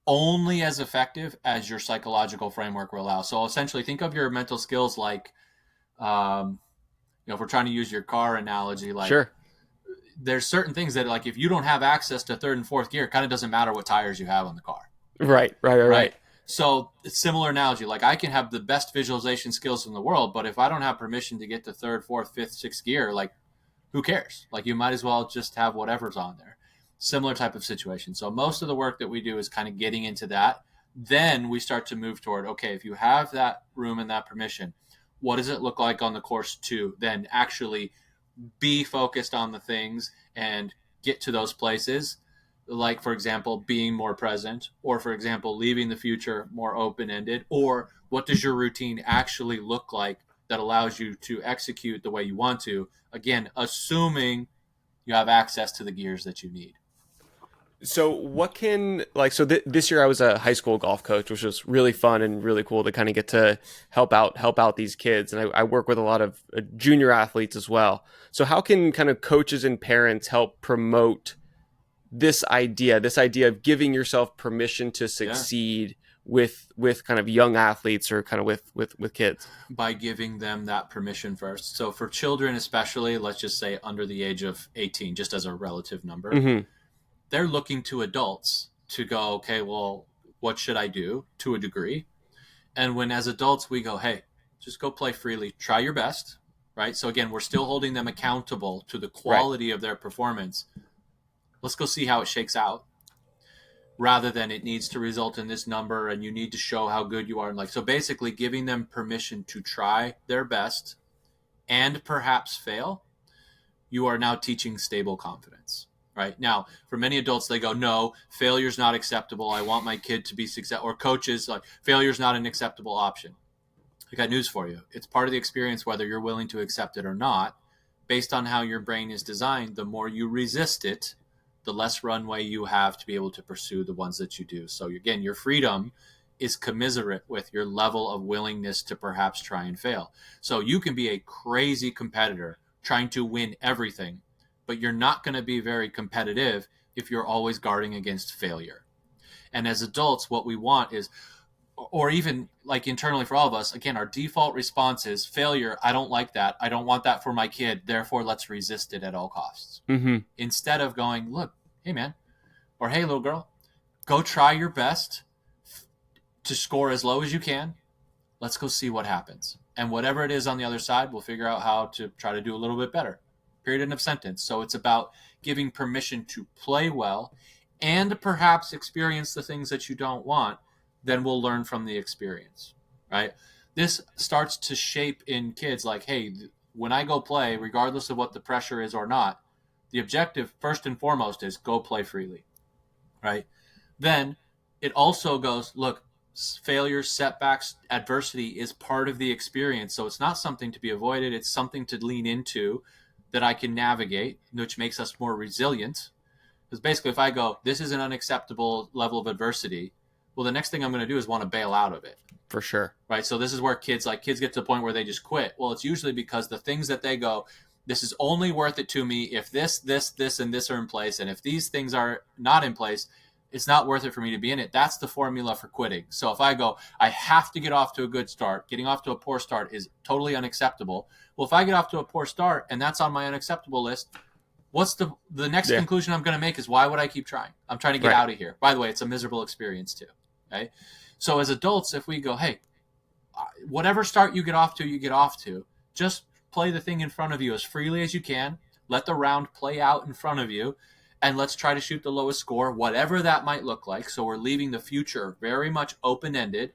only as effective as your psychological framework will allow. So essentially, think of your mental skills like, if we're trying to use your car analogy, like, sure, there's certain things that, like, if you don't have access to third and fourth gear, it kind of doesn't matter what tires you have on the car. Right. So it's similar analogy. Like, I can have the best visualization skills in the world, but if I don't have permission to get to third, fourth, fifth, sixth gear, like, who cares? Like, you might as well just have whatever's on there. Similar type of situation. So most of the work that we do is kind of getting into that. Then we start to move toward, okay, if you have that room and that permission, what does it look like on the course to then actually be focused on the things and get to those places? Like, for example, being more present, or, for example, leaving the future more open-ended, or what does your routine actually look like that allows you to execute the way you want to? Again, assuming you have access to the gears that you need. So what can, like, so this year I was a high school golf coach, which was really fun and really cool to kind of get to help out these kids. And I work with a lot of junior athletes as well. So how can kind of coaches and parents help promote this idea of giving yourself permission to succeed with kind of young athletes, or kind of with kids? By giving them that permission first. So for children, especially, let's just say under the age of 18, just as a relative number, they're looking to adults to go, okay, well, what should I do, to a degree? And when, as adults, we go, hey, just go play freely, try your best, right? So again, we're still holding them accountable to the quality of their performance. Let's go see how it shakes out, rather than it needs to result in this number and you need to show how good you are. And, like, so basically giving them permission to try their best and perhaps fail. You are now teaching stable confidence. Right now, for many adults, they go, no, failure's not acceptable. I want my kid to be successful. Or coaches, like, failure's not an acceptable option. I got news for you. It's part of the experience, whether you're willing to accept it or not. Based on how your brain is designed, the more you resist it, the less runway you have to be able to pursue the ones that you do. So again, your freedom is commiserate with your level of willingness to perhaps try and fail. So you can be a crazy competitor trying to win everything, but you're not going to be very competitive if you're always guarding against failure. And as adults, what we want is, or even like internally for all of us, again, our default response is failure. I don't like that. I don't want that for my kid. Therefore, let's resist it at all costs. Instead of going, look, hey, man, or hey, little girl, go try your best to score as low as you can. Let's go see what happens. And whatever it is on the other side, we'll figure out how to try to do a little bit better. Period, end of sentence. So it's about giving permission to play well and perhaps experience the things that you don't want. Then we'll learn from the experience, right? This starts to shape in kids like, hey, when I go play, regardless of what the pressure is or not, the objective first and foremost is go play freely, right? Then it also goes, look, failures, setbacks, adversity is part of the experience. So it's not something to be avoided. It's something to lean into that I can navigate, which makes us more resilient. Because basically, if I go, this is an unacceptable level of adversity, well, the next thing I'm going to do is want to bail out of it. For sure. Right? So this is where kids get to the point where they just quit. Well, it's usually because the things that they go, this is only worth it to me if this, and this are in place. And if these things are not in place, It's not worth it for me to be in it. That's the formula for quitting. So if I go, I have to get off to a good start. Getting off to a poor start is totally unacceptable. Well, if I get off to a poor start and that's on my unacceptable list, what's the next conclusion I'm going to make is, why would I keep trying? I'm trying to get out of here. By the way, it's a miserable experience too. Okay. So as adults, if we go, hey, whatever start you get off to, just play the thing in front of you as freely as you can. Let the round play out in front of you. And let's try to shoot the lowest score, whatever that might look like. So we're leaving the future very much open-ended,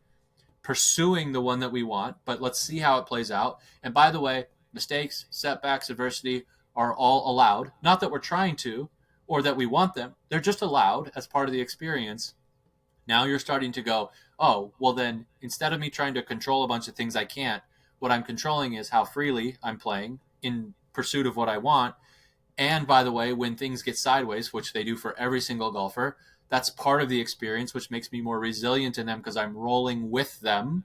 pursuing the one that we want, but let's see how it plays out. And by the way, mistakes, setbacks, adversity are all allowed. Not that we're trying to or that we want them. They're just allowed as part of the experience. Now you're starting to go, oh, well then, instead of me trying to control a bunch of things I can't, what I'm controlling is how freely I'm playing in pursuit of what I want. And by the way, when things get sideways, which they do for every single golfer, that's part of the experience, which makes me more resilient in them because I'm rolling with them.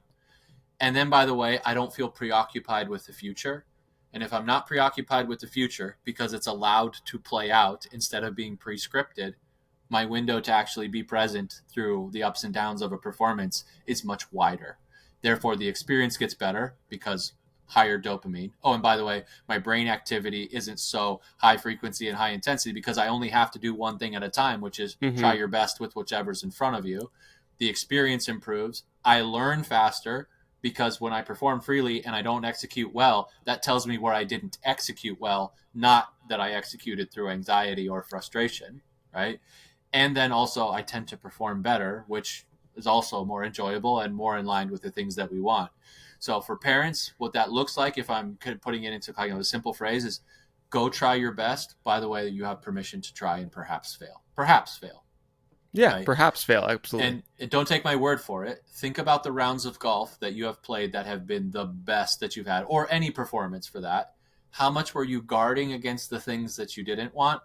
And then, by the way, I don't feel preoccupied with the future. And if I'm not preoccupied with the future because it's allowed to play out instead of being pre-scripted, my window to actually be present through the ups and downs of a performance is much wider. Therefore, the experience gets better because higher dopamine. Oh, and by the way, my brain activity isn't so high frequency and high intensity because I only have to do one thing at a time, which is try your best with whichever's in front of you. The experience improves. I learn faster because when I perform freely and I don't execute well, that tells me where I didn't execute well, not that I executed through anxiety or frustration, right? And then also I tend to perform better, which is also more enjoyable and more in line with the things that we want. So for parents, what that looks like, if I'm putting it into kind of a simple phrase, is go try your best. By the way, you have permission to try and perhaps fail. Perhaps fail. Yeah, right? Perhaps fail. Absolutely. And don't take my word for it. Think about the rounds of golf that you have played that have been the best that you've had, or any performance for that. How much were you guarding against the things that you didn't want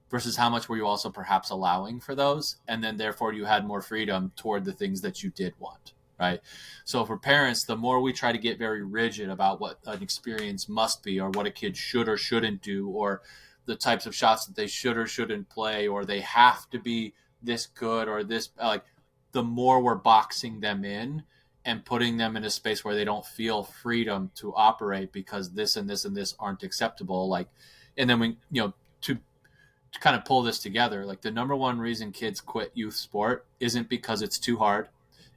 versus how much were you also perhaps allowing for those? And then therefore you had more freedom toward the things that you did want. Right. So for parents, the more we try to get very rigid about what an experience must be or what a kid should or shouldn't do or the types of shots that they should or shouldn't play or they have to be this good or this, like, the more we're boxing them in and putting them in a space where they don't feel freedom to operate because this and this and this aren't acceptable. Like, and then we, to kind of pull this together, like the number one reason kids quit youth sport isn't because it's too hard.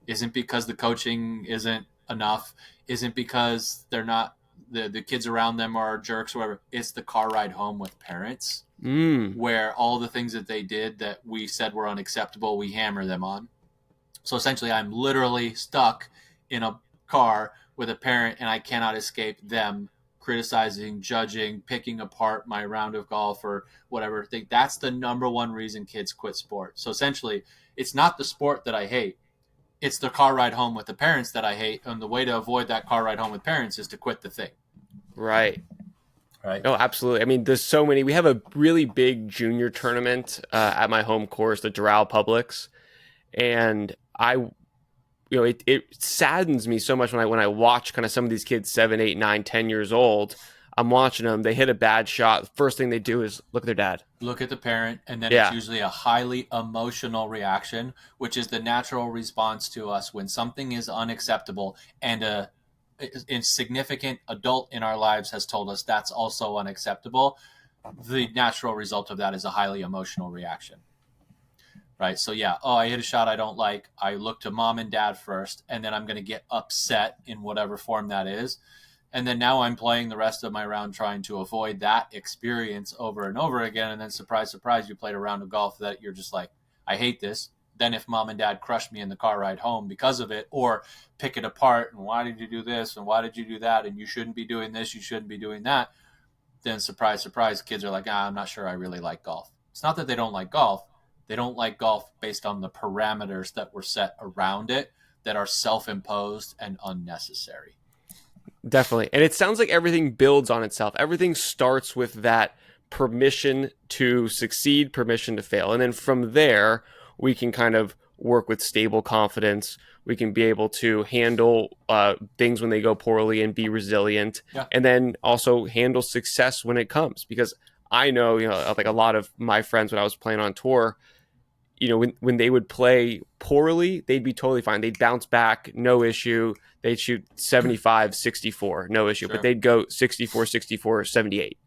Isn't because the coaching isn't enough, isn't because they're not, the kids around them are jerks or whatever. It's the car ride home with parents where all the things that they did that we said were unacceptable, we hammer them on. So essentially I'm literally stuck in a car with a parent and I cannot escape them criticizing, judging, picking apart my round of golf or whatever. That's the number one reason kids quit sport. So essentially it's not the sport that I hate. It's the car ride home with the parents that I hate. And the way to avoid that car ride home with parents is to quit the thing. Right. Right. No, absolutely. I mean, there's so many. We have a really big junior tournament at my home course, the Doral Publix. And it saddens me so much when I watch kind of some of these kids, 7, 8, 9, 10 years old. I'm watching them. They hit a bad shot. The first thing they do is look at their dad. Look at the parent, and then it's usually a highly emotional reaction, which is the natural response to us when something is unacceptable and a significant adult in our lives has told us that's also unacceptable. The natural result of that is a highly emotional reaction. Right? So I hit a shot I don't like. I look to mom and dad first, and then I'm going to get upset in whatever form that is. And then now I'm playing the rest of my round trying to avoid that experience over and over again. And then surprise, surprise, you played a round of golf that you're just like, I hate this. Then if mom and dad crush me in the car ride home because of it or pick it apart and why did you do this and why did you do that and you shouldn't be doing this, you shouldn't be doing that, then surprise, surprise, kids are like, I'm not sure I really like golf. It's not that they don't like golf. They don't like golf based on the parameters that were set around it that are self-imposed and unnecessary. Definitely. And it sounds like everything builds on itself. Everything starts with that permission to succeed, permission to fail. And then from there, we can kind of work with stable confidence. We can be able to handle things when they go poorly and be resilient. Yeah. And then also handle success when it comes. Because I know, like a lot of my friends when I was playing on tour, when they would play poorly, they'd be totally fine. They'd bounce back, no issue. They'd shoot 75, 64, no issue. Sure. But they'd go 64, 64, 78.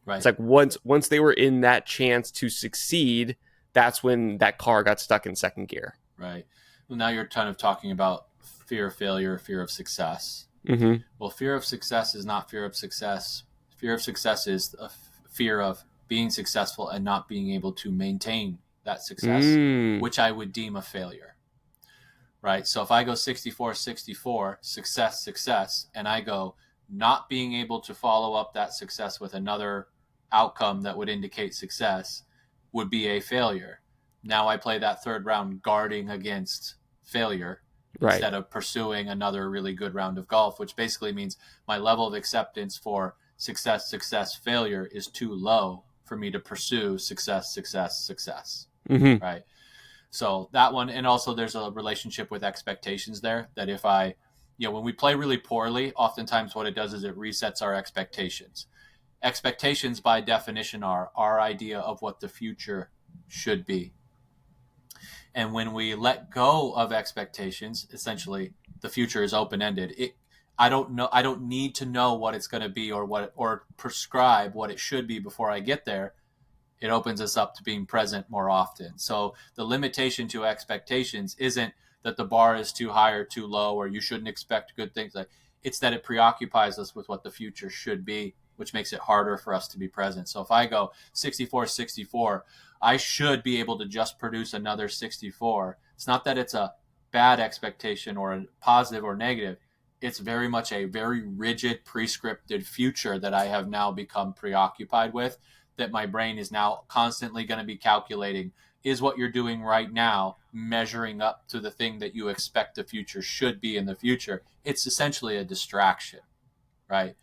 Right. It's like once they were in that chance to succeed, that's when that car got stuck in second gear. Right. Well, now you're kind of talking about fear of failure, fear of success. Mm-hmm. Well, fear of success is not fear of success. Fear of success is a fear of being successful and not being able to maintain that success, which I would deem a failure. Right. So if I go 64, 64, success, success, and I go not being able to follow up that success with another outcome that would indicate success would be a failure. Now I play that third round guarding against failure instead of pursuing another really good round of golf, which basically means my level of acceptance for success, success, failure is too low for me to pursue success, success, success. Mm-hmm. Right. So that one, and also there's a relationship with expectations there that if I, when we play really poorly, oftentimes what it does is it resets our expectations. Expectations by definition are our idea of what the future should be. And when we let go of expectations, essentially the future is open-ended. I don't need to know what it's going to be or prescribe what it should be before I get there. It opens us up to being present more often. So the limitation to expectations isn't that the bar is too high or too low, or you shouldn't expect good things. It's that it preoccupies us with what the future should be, which makes it harder for us to be present. So if I go 64, 64, I should be able to just produce another 64. It's not that it's a bad expectation or a positive or negative. It's very much a very rigid, prescripted future that I have now become preoccupied with, that my brain is now constantly going to be calculating, is what you're doing right now measuring up to the thing that you expect the future should be in the future. It's essentially a distraction, right?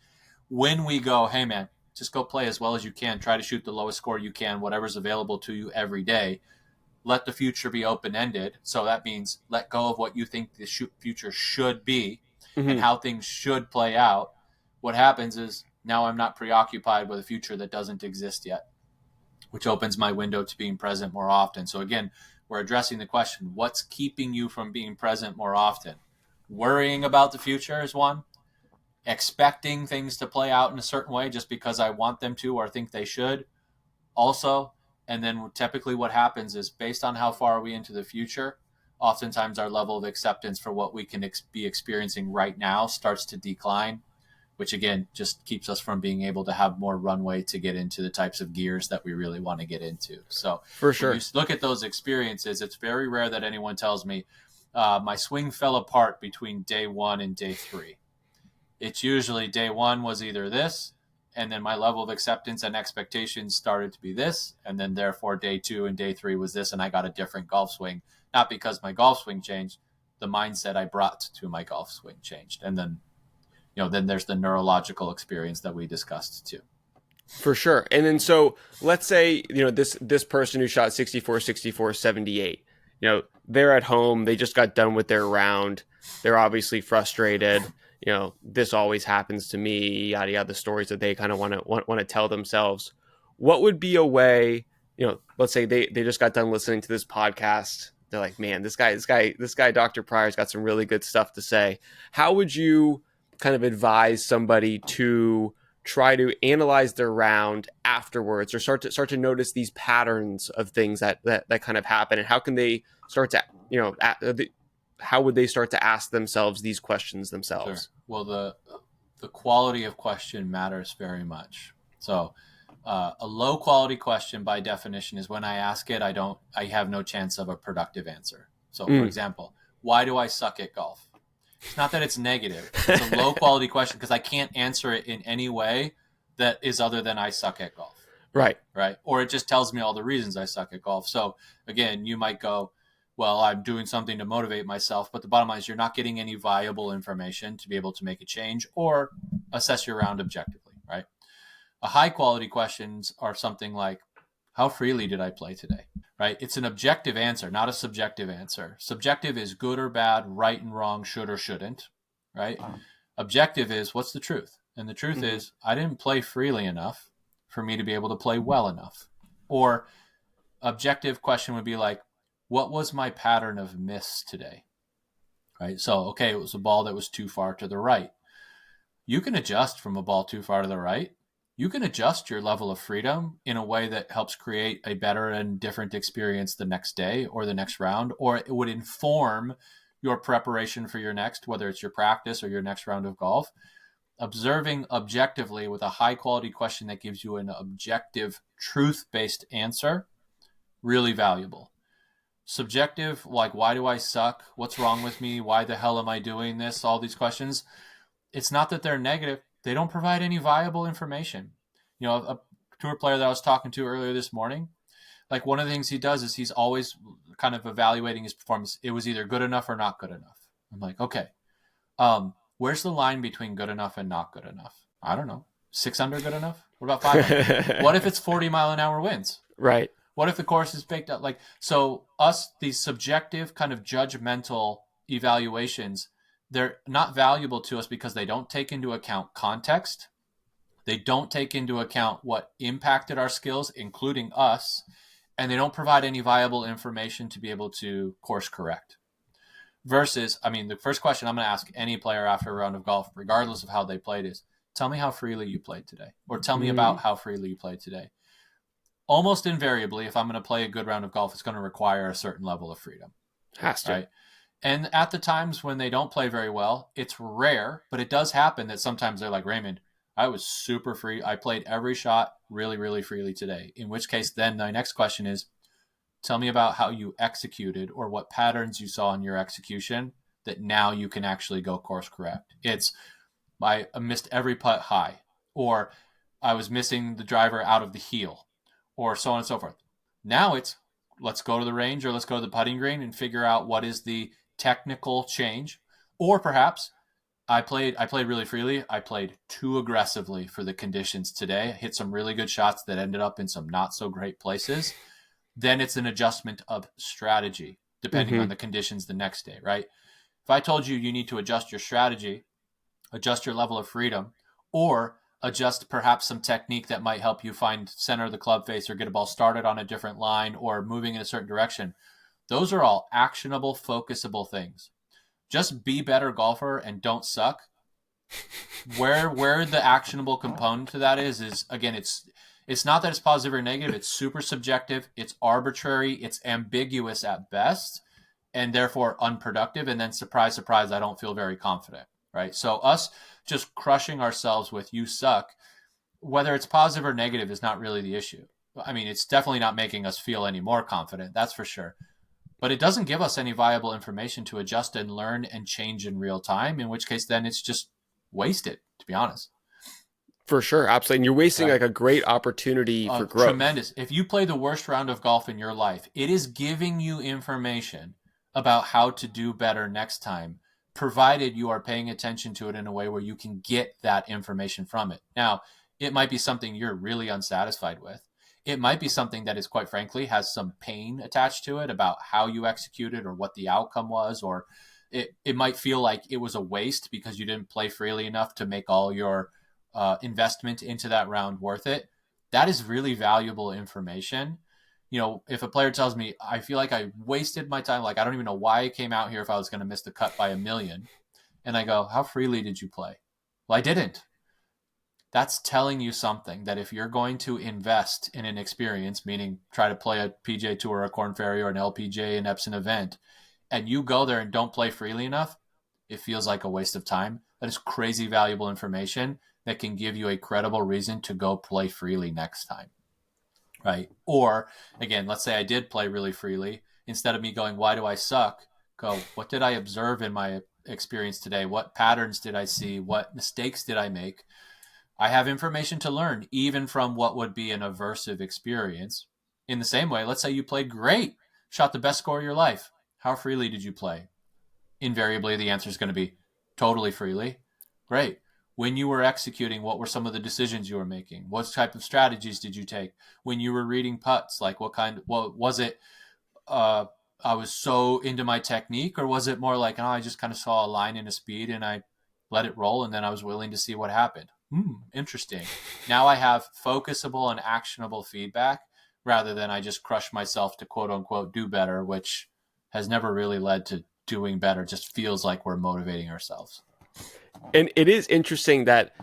When we go, hey man, just go play as well as you can, try to shoot the lowest score you can, whatever's available to you every day, let the future be open-ended. So that means let go of what you think the future should be and how things should play out. What happens is now I'm not preoccupied with a future that doesn't exist yet, which opens my window to being present more often. So again, we're addressing the question, what's keeping you from being present more often? Worrying about the future is one. Expecting things to play out in a certain way just because I want them to or think they should also. And then typically what happens is based on how far are we into the future, oftentimes our level of acceptance for what we can be experiencing right now starts to decline, which again just keeps us from being able to have more runway to get into the types of gears that we really want to get into. So for sure, when you look at those experiences, it's very rare that anyone tells me my swing fell apart between day 1 and day 3. It's usually day 1 was either this, and then my level of acceptance and expectations started to be this, and then therefore day 2 and day 3 was this, and I got a different golf swing. Not because my golf swing changed, the mindset I brought to my golf swing changed. And then, then there's the neurological experience that we discussed too. For sure. And then so let's say, this person who shot 64, 64, 78, they're at home, they just got done with their round. They're obviously frustrated. This always happens to me, yada, yada, the stories that they kind of want to tell themselves. What would be a way, let's say they just got done listening to this podcast. They're like, man, this guy, Dr. Prior's got some really good stuff to say. How would you kind of advise somebody to try to analyze their round afterwards, or start to notice these patterns of things that kind of happen? And how can they start to, how would they start to ask themselves these questions themselves? Sure. Well, the quality of question matters very much. So a low quality question by definition is when I ask it, I have no chance of a productive answer. So for example, why do I suck at golf? It's not that it's negative. It's a low quality question because I can't answer it in any way that is other than I suck at golf. Right. Right. Or it just tells me all the reasons I suck at golf. So again, you might go, well, I'm doing something to motivate myself. But the bottom line is you're not getting any viable information to be able to make a change or assess your round objectively, right? A high quality questions are something like, how freely did I play today, right? It's an objective answer, not a subjective answer. Subjective is good or bad, right and wrong, should or shouldn't, right? Objective is what's the truth? And the truth is I didn't play freely enough for me to be able to play well enough. Or objective question would be like, what was my pattern of miss today? Right? So, okay, it was a ball that was too far to the right. You can adjust from a ball too far to the right. You can adjust your level of freedom in a way that helps create a better and different experience the next day or the next round, or it would inform your preparation for your next, whether it's your practice or your next round of golf. Observing objectively with a high quality question that gives you an objective, truth-based answer, really valuable. Subjective, like, why do I suck? What's wrong with me? Why the hell am I doing this? All these questions. It's not that they're negative. They don't provide any viable information. You know, a tour player that I was talking to earlier this morning, like one of the things he does is he's always kind of evaluating his performance. It was either good enough or not good enough. I'm like, okay, where's the line between good enough and not good enough? I don't know. 6 under good enough? What about 5 under? What if it's 40-mile-an-hour winds? Right. What if the course is baked up? Like, so these subjective kind of judgmental evaluations, they're not valuable to us because they don't take into account context. They don't take into account what impacted our skills, including us, and they don't provide any viable information to be able to course correct. Versus, I mean, the first question I'm going to ask any player after a round of golf, regardless of how they played, is tell me how freely you played today, or tell me about how freely you played today. Almost invariably, if I'm going to play a good round of golf, it's going to require a certain level of freedom. Has to. Right? And at the times when they don't play very well, it's rare, but it does happen that sometimes they're like, Raymond, I was super free. I played every shot really, really freely today. In which case, then the next question is, tell me about how you executed or what patterns you saw in your execution that now you can actually go course correct. It's, I missed every putt high, or I was missing the driver out of the heel, or so on and so forth. Now it's, let's go to the range or let's go to the putting green and figure out what is the technical change. Or perhaps I played really freely. I played too aggressively for the conditions today. I hit some really good shots that ended up in some not so great places. Then it's an adjustment of strategy depending on the conditions the next day, right? If I told you need to adjust your strategy, adjust your level of freedom, or adjust perhaps some technique that might help you find center of the club face or get a ball started on a different line or moving in a certain direction. Those are all actionable, focusable things. Just be better golfer and don't suck. Where the actionable component to that is again, it's not that it's positive or negative. It's super subjective. It's arbitrary. It's ambiguous at best, and therefore unproductive. And then surprise, surprise, I don't feel very confident. Right. So us just crushing ourselves with you suck, whether it's positive or negative is not really the issue. I mean, it's definitely not making us feel any more confident. That's for sure. But it doesn't give us any viable information to adjust and learn and change in real time, in which case then it's just wasted, to be honest. For sure. Absolutely. And you're wasting like a great opportunity for growth. Tremendous. If you play the worst round of golf in your life, it is giving you information about how to do better next time, provided you are paying attention to it in a way where you can get that information from it. Now, it might be something you're really unsatisfied with. It might be something that is, quite frankly, has some pain attached to it about how you executed or what the outcome was, or it might feel like it was a waste because you didn't play freely enough to make all your investment into that round worth it. That is really valuable information. You know, if a player tells me, I feel like I wasted my time, like I don't even know why I came out here if I was going to miss the cut by 1,000,000. And I go, how freely did you play? Well, I didn't. That's telling you something, that if you're going to invest in an experience, meaning try to play a PGA Tour, a Korn Ferry, or an LPGA, an Epson event, and you go there and don't play freely enough, it feels like a waste of time. That is crazy valuable information that can give you a credible reason to go play freely next time. Right. Or again, let's say I did play really freely. Instead of me going, why do I suck? Go, what did I observe in my experience today? What patterns did I see? What mistakes did I make? I have information to learn, even from what would be an aversive experience. In the same way, let's say you played great, shot the best score of your life. How freely did you play? Invariably, the answer is going to be totally freely. Great. When you were executing, what were some of the decisions you were making? What type of strategies did you take? When you were reading putts, like what was it? I was so into my technique, or was it more like, I just kind of saw a line and a speed and I let it roll and then I was willing to see what happened? Interesting. Now I have focusable and actionable feedback rather than I just crush myself to quote unquote do better, which has never really led to doing better. Just feels like we're motivating ourselves. And it is interesting that,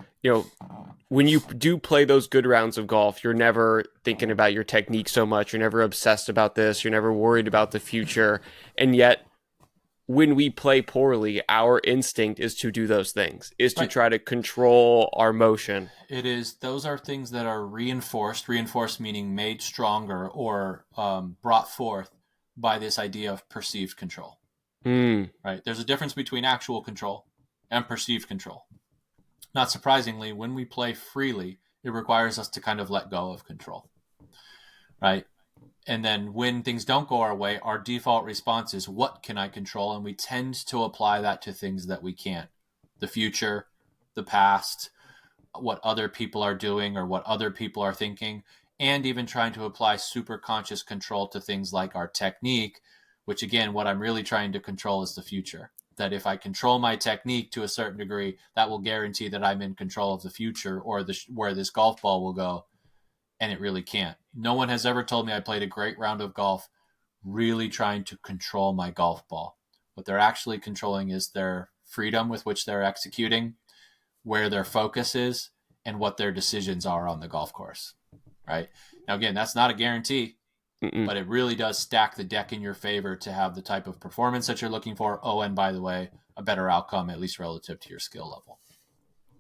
when you do play those good rounds of golf, you're never thinking about your technique so much. You're never obsessed about this. You're never worried about the future. And yet, when we play poorly, our instinct is to do those things, is to try to control our motion. It is. Those are things that are reinforced meaning made stronger or brought forth by this idea of perceived control. Right? There's a difference between actual control and perceived control. Not surprisingly, when we play freely, it requires us to kind of let go of control, right? And then when things don't go our way, our default response is, what can I control? And we tend to apply that to things that we can't. The future, the past, what other people are doing or what other people are thinking, and even trying to apply super conscious control to things like our technique, which again, what I'm really trying to control is the future. That if I control my technique to a certain degree, that will guarantee that I'm in control of the future or where this golf ball will go. And it really can't. No one has ever told me I played a great round of golf really trying to control my golf ball. What they're actually controlling is their freedom with which they're executing, where their focus is, and what their decisions are on the golf course, right? Now, again, that's not a guarantee, but it really does stack the deck in your favor to have the type of performance that you're looking for. Oh, and by the way, a better outcome, at least relative to your skill level.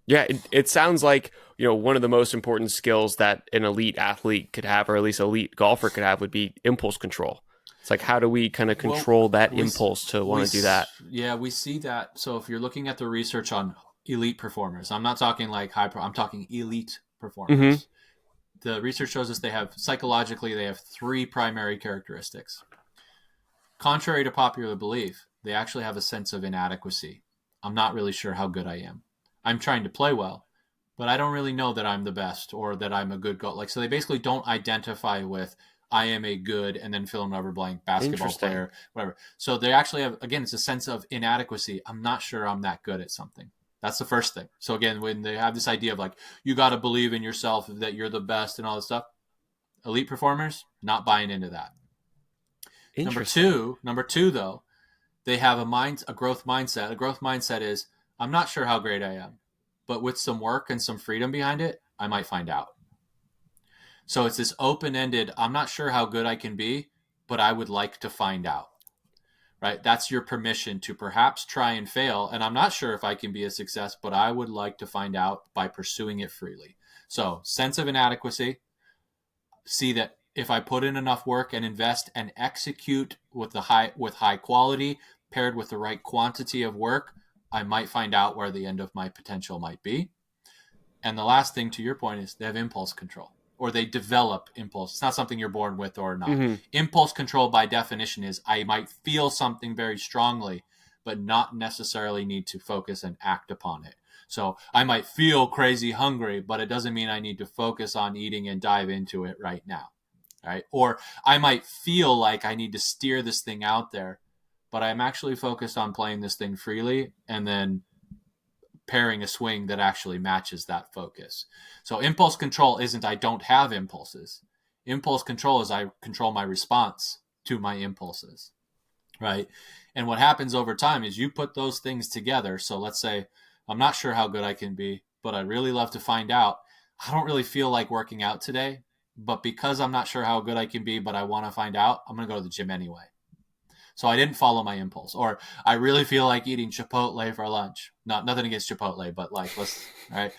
Yeah, it sounds like, one of the most important skills that an elite athlete could have, or at least elite golfer could have, would be impulse control. It's like, how do we kind of control that impulse to want to do that? Yeah, we see that. So if you're looking at the research on elite performers, I'm not talking like I'm talking elite performers. The research shows us they have 3 primary characteristics. Contrary to popular belief, they actually have a sense of inadequacy. I'm not really sure how good I am. I'm trying to play well, but I don't really know that I'm the best or that I'm a good golfer. So they basically don't identify with, I am a good, and then fill in whatever blank, basketball player, whatever. So they actually have, again, it's a sense of inadequacy. I'm not sure I'm that good at something. That's the first thing. So again, when they have this idea of like, you got to believe in yourself, that you're the best and all this stuff, elite performers, not buying into that. Number two, though, they have a growth mindset. A growth mindset is, I'm not sure how great I am, but with some work and some freedom behind it, I might find out. So it's this open-ended, I'm not sure how good I can be, but I would like to find out. Right? That's your permission to perhaps try and fail. And I'm not sure if I can be a success, but I would like to find out by pursuing it freely. So sense of inadequacy, see that if I put in enough work and invest and execute with high quality paired with the right quantity of work, I might find out where the end of my potential might be. And the last thing, to your point, is they have impulse control. Or they develop impulse. It's not something you're born with or not. Impulse control, by definition, is I might feel something very strongly, but not necessarily need to focus and act upon it. So I might feel crazy hungry, but it doesn't mean I need to focus on eating and dive into it right now. Right? Or I might feel like I need to steer this thing out there, but I'm actually focused on playing this thing freely and then pairing a swing that actually matches that focus. So impulse control isn't I don't have impulses. Impulse control is I control my response to my impulses, right? And what happens over time is you put those things together. So let's say I'm not sure how good I can be, but I'd really love to find out. I don't really feel like working out today, but because I'm not sure how good I can be, but I want to find out, I'm going to go to the gym anyway. So I didn't follow my impulse. Or I really feel like eating Chipotle for lunch. Nothing against Chipotle, but like, right?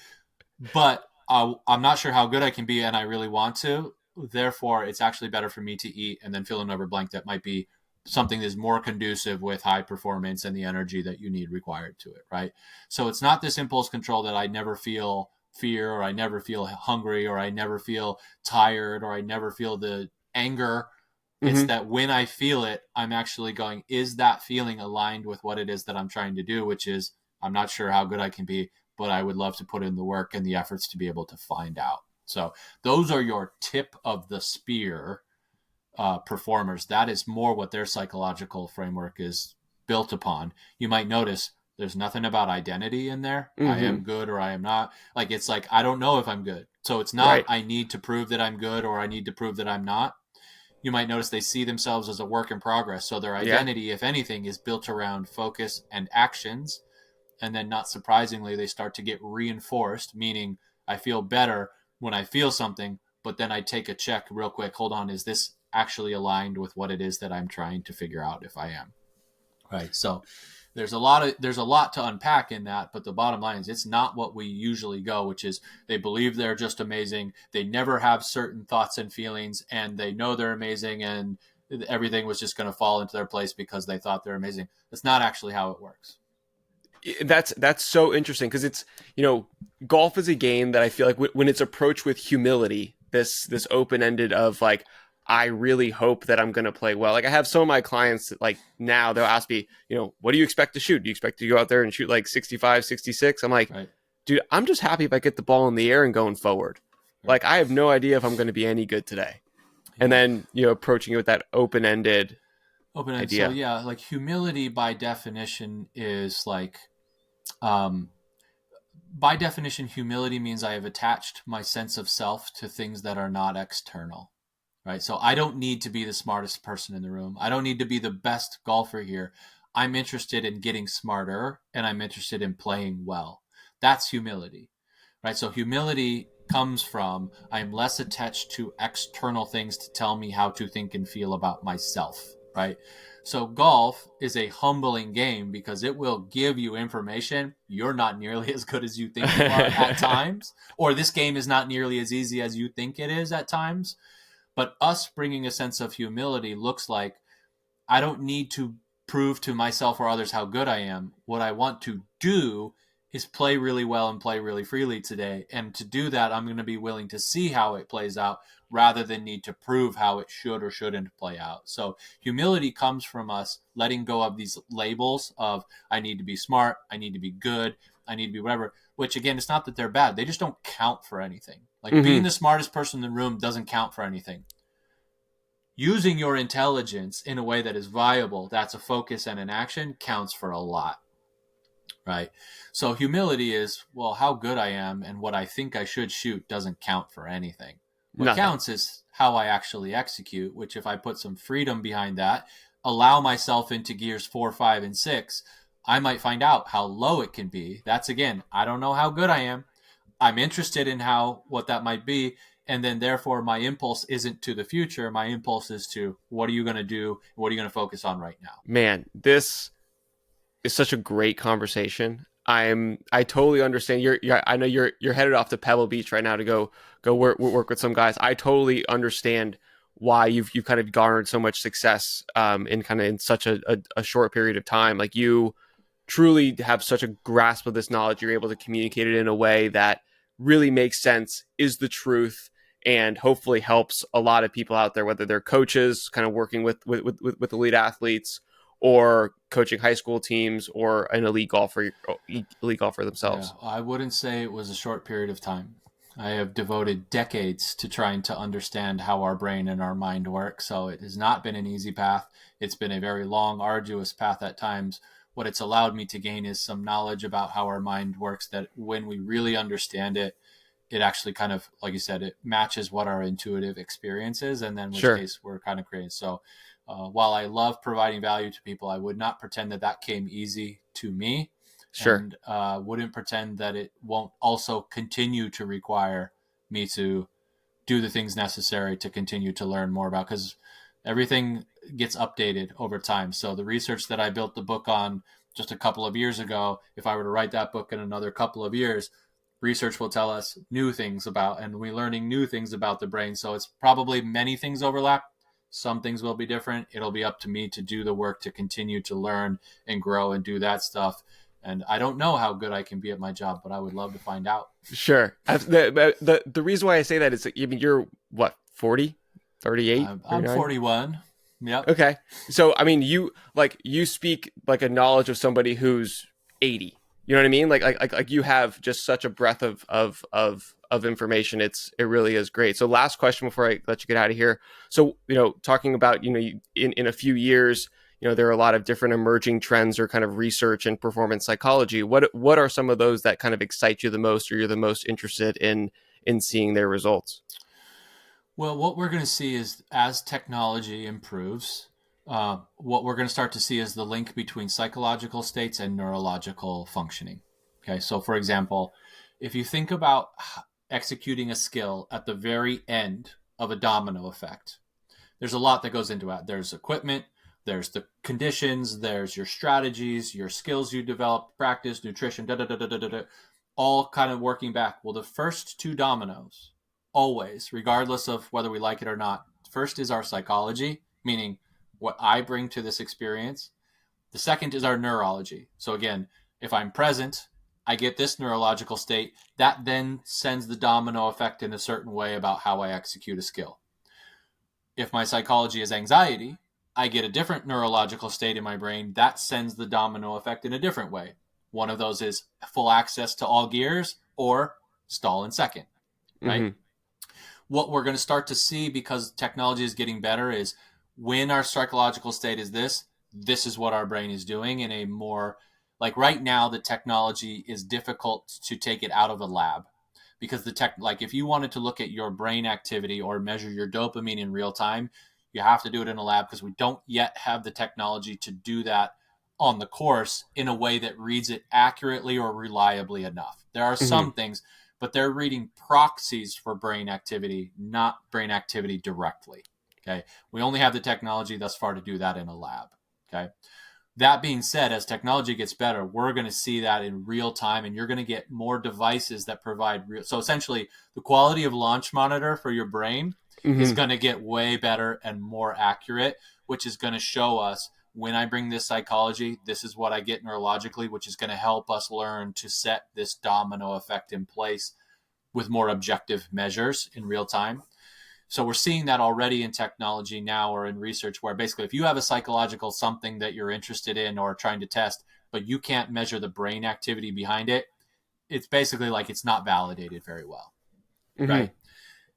But I'm not sure how good I can be, and I really want to. Therefore, it's actually better for me to eat and then fill in over blank that might be something that's more conducive with high performance and the energy that you need required to it, right? So it's not this impulse control that I never feel fear, or I never feel hungry, or I never feel tired, or I never feel the anger. It's that when I feel it, I'm actually going, is that feeling aligned with what it is that I'm trying to do, which is I'm not sure how good I can be, but I would love to put in the work and the efforts to be able to find out. So those are your tip of the spear performers. That is more what their psychological framework is built upon. You might notice there's nothing about identity in there. I am good or I am not. Like, it's like, I don't know if I'm good. So it's not, Right. I need to prove that I'm good or I need to prove that I'm not. You might notice they see themselves as a work in progress. So their Yeah. identity, if anything, is built around focus and actions. And then, not surprisingly, they start to get reinforced, meaning I feel better when I feel something, but then I take a check real quick. Hold on, is this actually aligned with what it is that I'm trying to figure out if I am? Right. So there's a lot to unpack in that, but the bottom line is it's not what we usually go, which is they believe they're just amazing. They never have certain thoughts and feelings, and they know they're amazing, and everything was just going to fall into their place because they thought they're amazing. That's not actually how it works. That's so interesting because it's, golf is a game that I feel like when it's approached with humility, this open-ended of like, I really hope that I'm going to play well. Like I have some of my clients that, like, now they'll ask me, what do you expect to shoot? Do you expect to go out there and shoot like 65, 66? I'm like, Right. Dude, I'm just happy if I get the ball in the air and going forward. Right. Like I have no idea if I'm going to be any good today. And then, approaching it with that open-ended idea. So yeah, like humility by definition is like, by definition, humility means I have attached my sense of self to things that are not external. Right. So I don't need to be the smartest person in the room. I don't need to be the best golfer here. I'm interested in getting smarter and I'm interested in playing well. That's humility. Right. So humility comes from I'm less attached to external things to tell me how to think and feel about myself. Right. So golf is a humbling game because it will give you information you're not nearly as good as you think you are at times, or this game is not nearly as easy as you think it is at times. But us bringing a sense of humility looks like I don't need to prove to myself or others how good I am. What I want to do is play really well and play really freely today. And to do that, I'm going to be willing to see how it plays out rather than need to prove how it should or shouldn't play out. So humility comes from us letting go of these labels of I need to be smart, I need to be good, I need to be whatever, which again, it's not that they're bad. They just don't count for anything. Like being the smartest person in the room doesn't count for anything. Using your intelligence in a way that is viable, that's a focus and an action, counts for a lot. Right? So humility is, well, how good I am and what I think I should shoot doesn't count for anything. What counts is how I actually execute, which if I put some freedom behind that, allow myself into gears 4, 5, and 6, I might find out how low it can be. That's again, I don't know how good I am. I'm interested in what that might be. And then therefore my impulse isn't to the future. My impulse is to what are you going to do? What are you going to focus on right now? Man, this is such a great conversation. I totally understand. I know you're headed off to Pebble Beach right now to go work with some guys. I totally understand why you've kind of garnered so much success in such a short period of time. Like you truly have such a grasp of this knowledge. You're able to communicate it in a way that really makes sense, is the truth, and hopefully helps a lot of people out there, whether they're coaches kind of working with elite athletes or coaching high school teams or an elite golfer themselves. Yeah, I wouldn't say it was a short period of time. I have devoted decades to trying to understand how our brain and our mind work. So it has not been an easy path. It's been a very long, arduous path at times. What it's allowed me to gain is some knowledge about how our mind works that when we really understand it, it actually kind of, like you said, it matches what our intuitive experience is. And then in which case we're kind of creating. So while I love providing value to people, I would not pretend that came easy to me. Sure. And wouldn't pretend that it won't also continue to require me to do the things necessary to continue to learn more about, because everything gets updated over time. So the research that I built the book on just a couple of years ago, if I were to write that book in another couple of years, research will tell us new things about, and we're learning new things about the brain. So it's probably many things overlap. Some things will be different. It'll be up to me to do the work to continue to learn and grow and do that stuff. And I don't know how good I can be at my job, but I would love to find out. Sure. The reason why I say that is, I mean, you're what, 40, 38? I'm 41. Yep. Okay. So, I mean, you speak like a knowledge of somebody who's 80. You know what I mean? Like you have just such a breadth of information. It really is great. So last question before I let you get out of here. So, talking about, in a few years, there are a lot of different emerging trends or kind of research and performance psychology. What are some of those that kind of excite you the most, or you're the most interested in in seeing their results? Well, what we're going to see is as technology improves, what we're going to start to see is the link between psychological states and neurological functioning. Okay, so for example, if you think about executing a skill at the very end of a domino effect, there's a lot that goes into it. There's equipment, there's the conditions, there's your strategies, your skills you develop, practice, nutrition, all kind of working back. Well, the first two dominoes, always, regardless of whether we like it or not, first is our psychology, meaning what I bring to this experience. The second is our neurology. So again, if I'm present, I get this neurological state that then sends the domino effect in a certain way about how I execute a skill. If my psychology is anxiety, I get a different neurological state in my brain that sends the domino effect in a different way. One of those is full access to all gears or stall in second, right? Mm-hmm. What we're going to start to see, because technology is getting better, is when our psychological state is this is what our brain is doing in a more, like right now, the technology is difficult to take it out of a lab. Because like if you wanted to look at your brain activity or measure your dopamine in real time, you have to do it in a lab because we don't yet have the technology to do that on the course in a way that reads it accurately or reliably enough. There are some things, but they're reading proxies for brain activity, not brain activity directly. Okay. We only have the technology thus far to do that in a lab. Okay. That being said, as technology gets better, we're going to see that in real time, and you're going to get more devices that provide real. So essentially, the quality of launch monitor for your brain is going to get way better and more accurate, which is going to show us when I bring this psychology, this is what I get neurologically, which is going to help us learn to set this domino effect in place with more objective measures in real time. So we're seeing that already in technology now or in research, where basically if you have a psychological something that you're interested in or trying to test, but you can't measure the brain activity behind it, it's basically like it's not validated very well, right?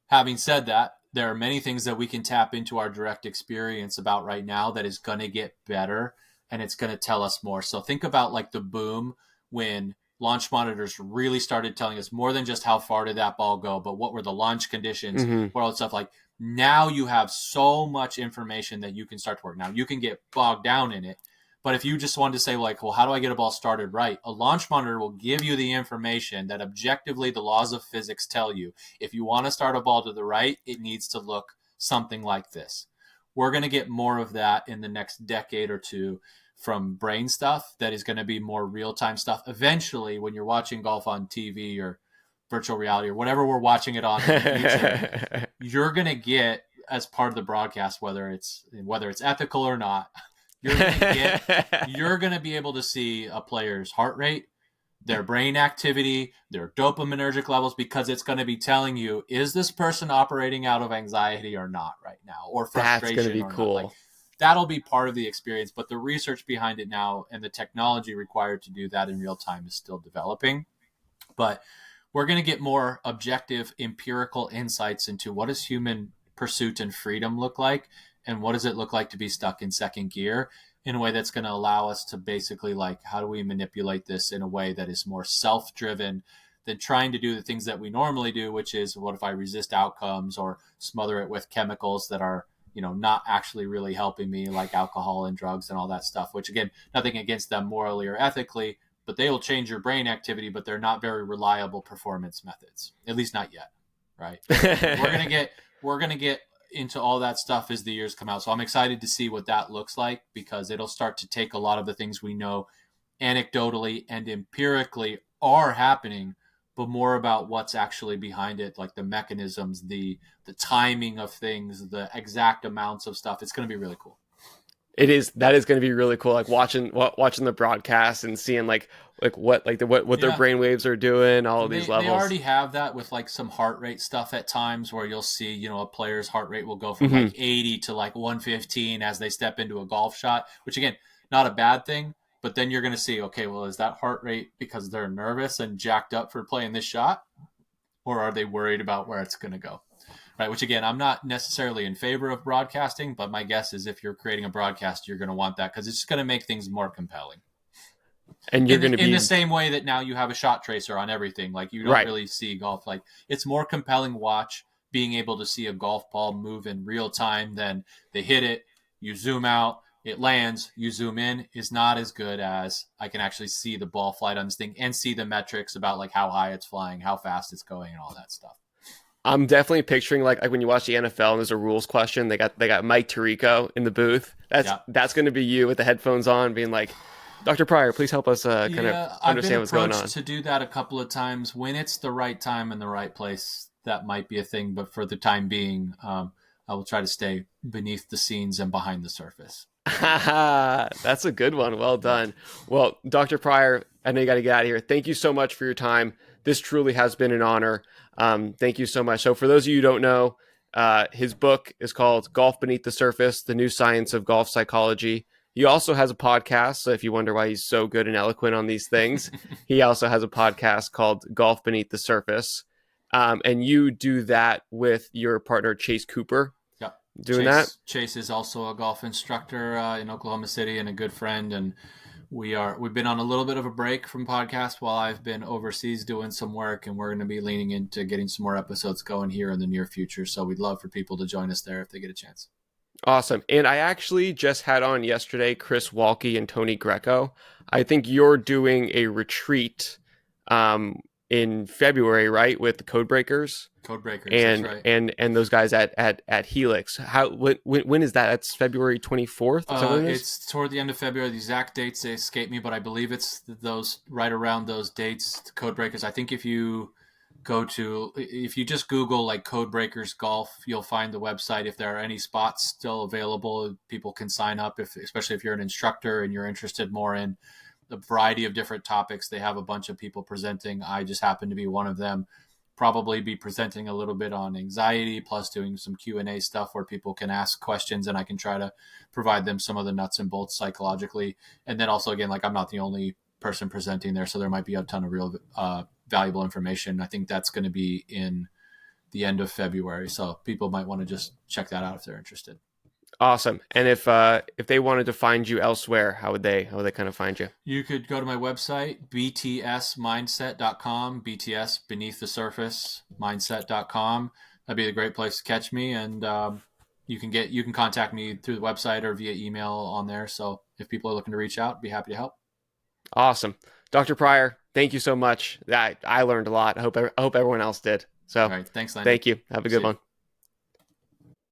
Having said that, there are many things that we can tap into our direct experience about right now that is going to get better, and it's going to tell us more. So think about like the boom when launch monitors really started telling us more than just how far did that ball go, but what were the launch conditions, what all that stuff. Like now you have so much information that you can start to work. Now you can get bogged down in it, but if you just wanted to say like, well, how do I get a ball started right? A launch monitor will give you the information that objectively the laws of physics tell you. If you want to start a ball to the right, it needs to look something like this. We're going to get more of that in the next decade or two from brain stuff that is going to be more real-time stuff. Eventually, when you're watching golf on TV or virtual reality or whatever we're watching it on YouTube, you're going to get, as part of the broadcast, whether it's ethical or not, you're going to be able to see a player's heart rate, their brain activity, their dopaminergic levels, because it's going to be telling you, is this person operating out of anxiety or not right now, or frustration? That's going to be cool. Like, that'll be part of the experience, but the research behind it now and the technology required to do that in real time is still developing. But we're going to get more objective empirical insights into what does human pursuit and freedom look like, and what does it look like to be stuck in second gear in a way that's going to allow us to basically, like, how do we manipulate this in a way that is more self-driven than trying to do the things that we normally do, which is, what if I resist outcomes or smother it with chemicals that are, not actually really helping me, like alcohol and drugs and all that stuff, which, again, nothing against them morally or ethically, but they will change your brain activity, but they're not very reliable performance methods, at least not yet, right? We're going to get into all that stuff as the years come out. So I'm excited to see what that looks like, because it'll start to take a lot of the things we know anecdotally and empirically are happening, but more about what's actually behind it, like the mechanisms, the timing of things, the exact amounts of stuff. It's going to be really cool. That is going to be really cool. Like watching the broadcast and seeing what their brain waves are doing, all of these levels. They already have that with like some heart rate stuff at times, where you'll see, a player's heart rate will go from like 80 to like 115 as they step into a golf shot, which, again, not a bad thing. But then you're going to see, okay, well, is that heart rate because they're nervous and jacked up for playing this shot? Or are they worried about where it's going to go? Right. Which, again, I'm not necessarily in favor of broadcasting, but my guess is if you're creating a broadcast, you're going to want that, because it's just going to make things more compelling. And you're going to be in the same way that now you have a shot tracer on everything. Like you don't really see golf. Like it's more compelling watch being able to see a golf ball move in real time than they hit it, you zoom out, it lands, you zoom in, is not as good as I can actually see the ball flight on this thing and see the metrics about like how high it's flying, how fast it's going, and all that stuff. I'm definitely picturing like when you watch the NFL and there's a rules question, they got Mike Tirico in the booth. That's going to be you with the headphones on, being like, Dr. Pryor, please help us kind of understand what's going on. I've been approached to do that a couple of times when it's the right time and the right place. That might be a thing, but for the time being, I will try to stay beneath the scenes and behind the surface. That's a good one. Well done. Well, Dr. Pryor, I know you got to get out of here. Thank you so much for your time. This truly has been an honor. Thank you so much. So for those of you who don't know, his book is called Golf Beneath the Surface, The New Science of Golf Psychology. He also has a podcast. So if you wonder why he's so good and eloquent on these things, he also has a podcast called Golf Beneath the Surface. And you do that with your partner, Chase Cooper. Chase is also a golf instructor in Oklahoma City and a good friend. And we've been on a little bit of a break from podcast while I've been overseas doing some work, and we're going to be leaning into getting some more episodes going here in the near future. So we'd love for people to join us there if they get a chance. Awesome. And I actually just had on yesterday Chris Walke and Tony Greco. I think you're doing a retreat in February, right, with the Code Breakers? Code Breakers, and that's right. and those guys at Helix. When is that? That's February 24th? It's toward the end of February. The exact dates, they escape me, but I believe it's those right around those dates, the Code Breakers. I think if you just Google like Code Breakers Golf, you'll find the website. If there are any spots still available, people can sign up, especially if you're an instructor and you're interested more in the variety of different topics. They have a bunch of people presenting. I just happen to be one of them. Probably be presenting a little bit on anxiety, plus doing some Q&A stuff where people can ask questions and I can try to provide them some of the nuts and bolts psychologically. And then also, again, like I'm not the only person presenting there, so there might be a ton of real valuable information. I think that's going to be in the end of February, so people might want to just check that out if they're interested. Awesome. And if they wanted to find you elsewhere, how would they kind of find you? You could go to my website, btsmindset.com, BTS, beneath the surface, mindset.com. That'd be a great place to catch me. And you can contact me through the website or via email on there. So if people are looking to reach out, I'd be happy to help. Awesome. Dr. Pryor, thank you so much. I learned a lot. I hope everyone else did. So all right, thanks, Landon. Thank you. Have a good one.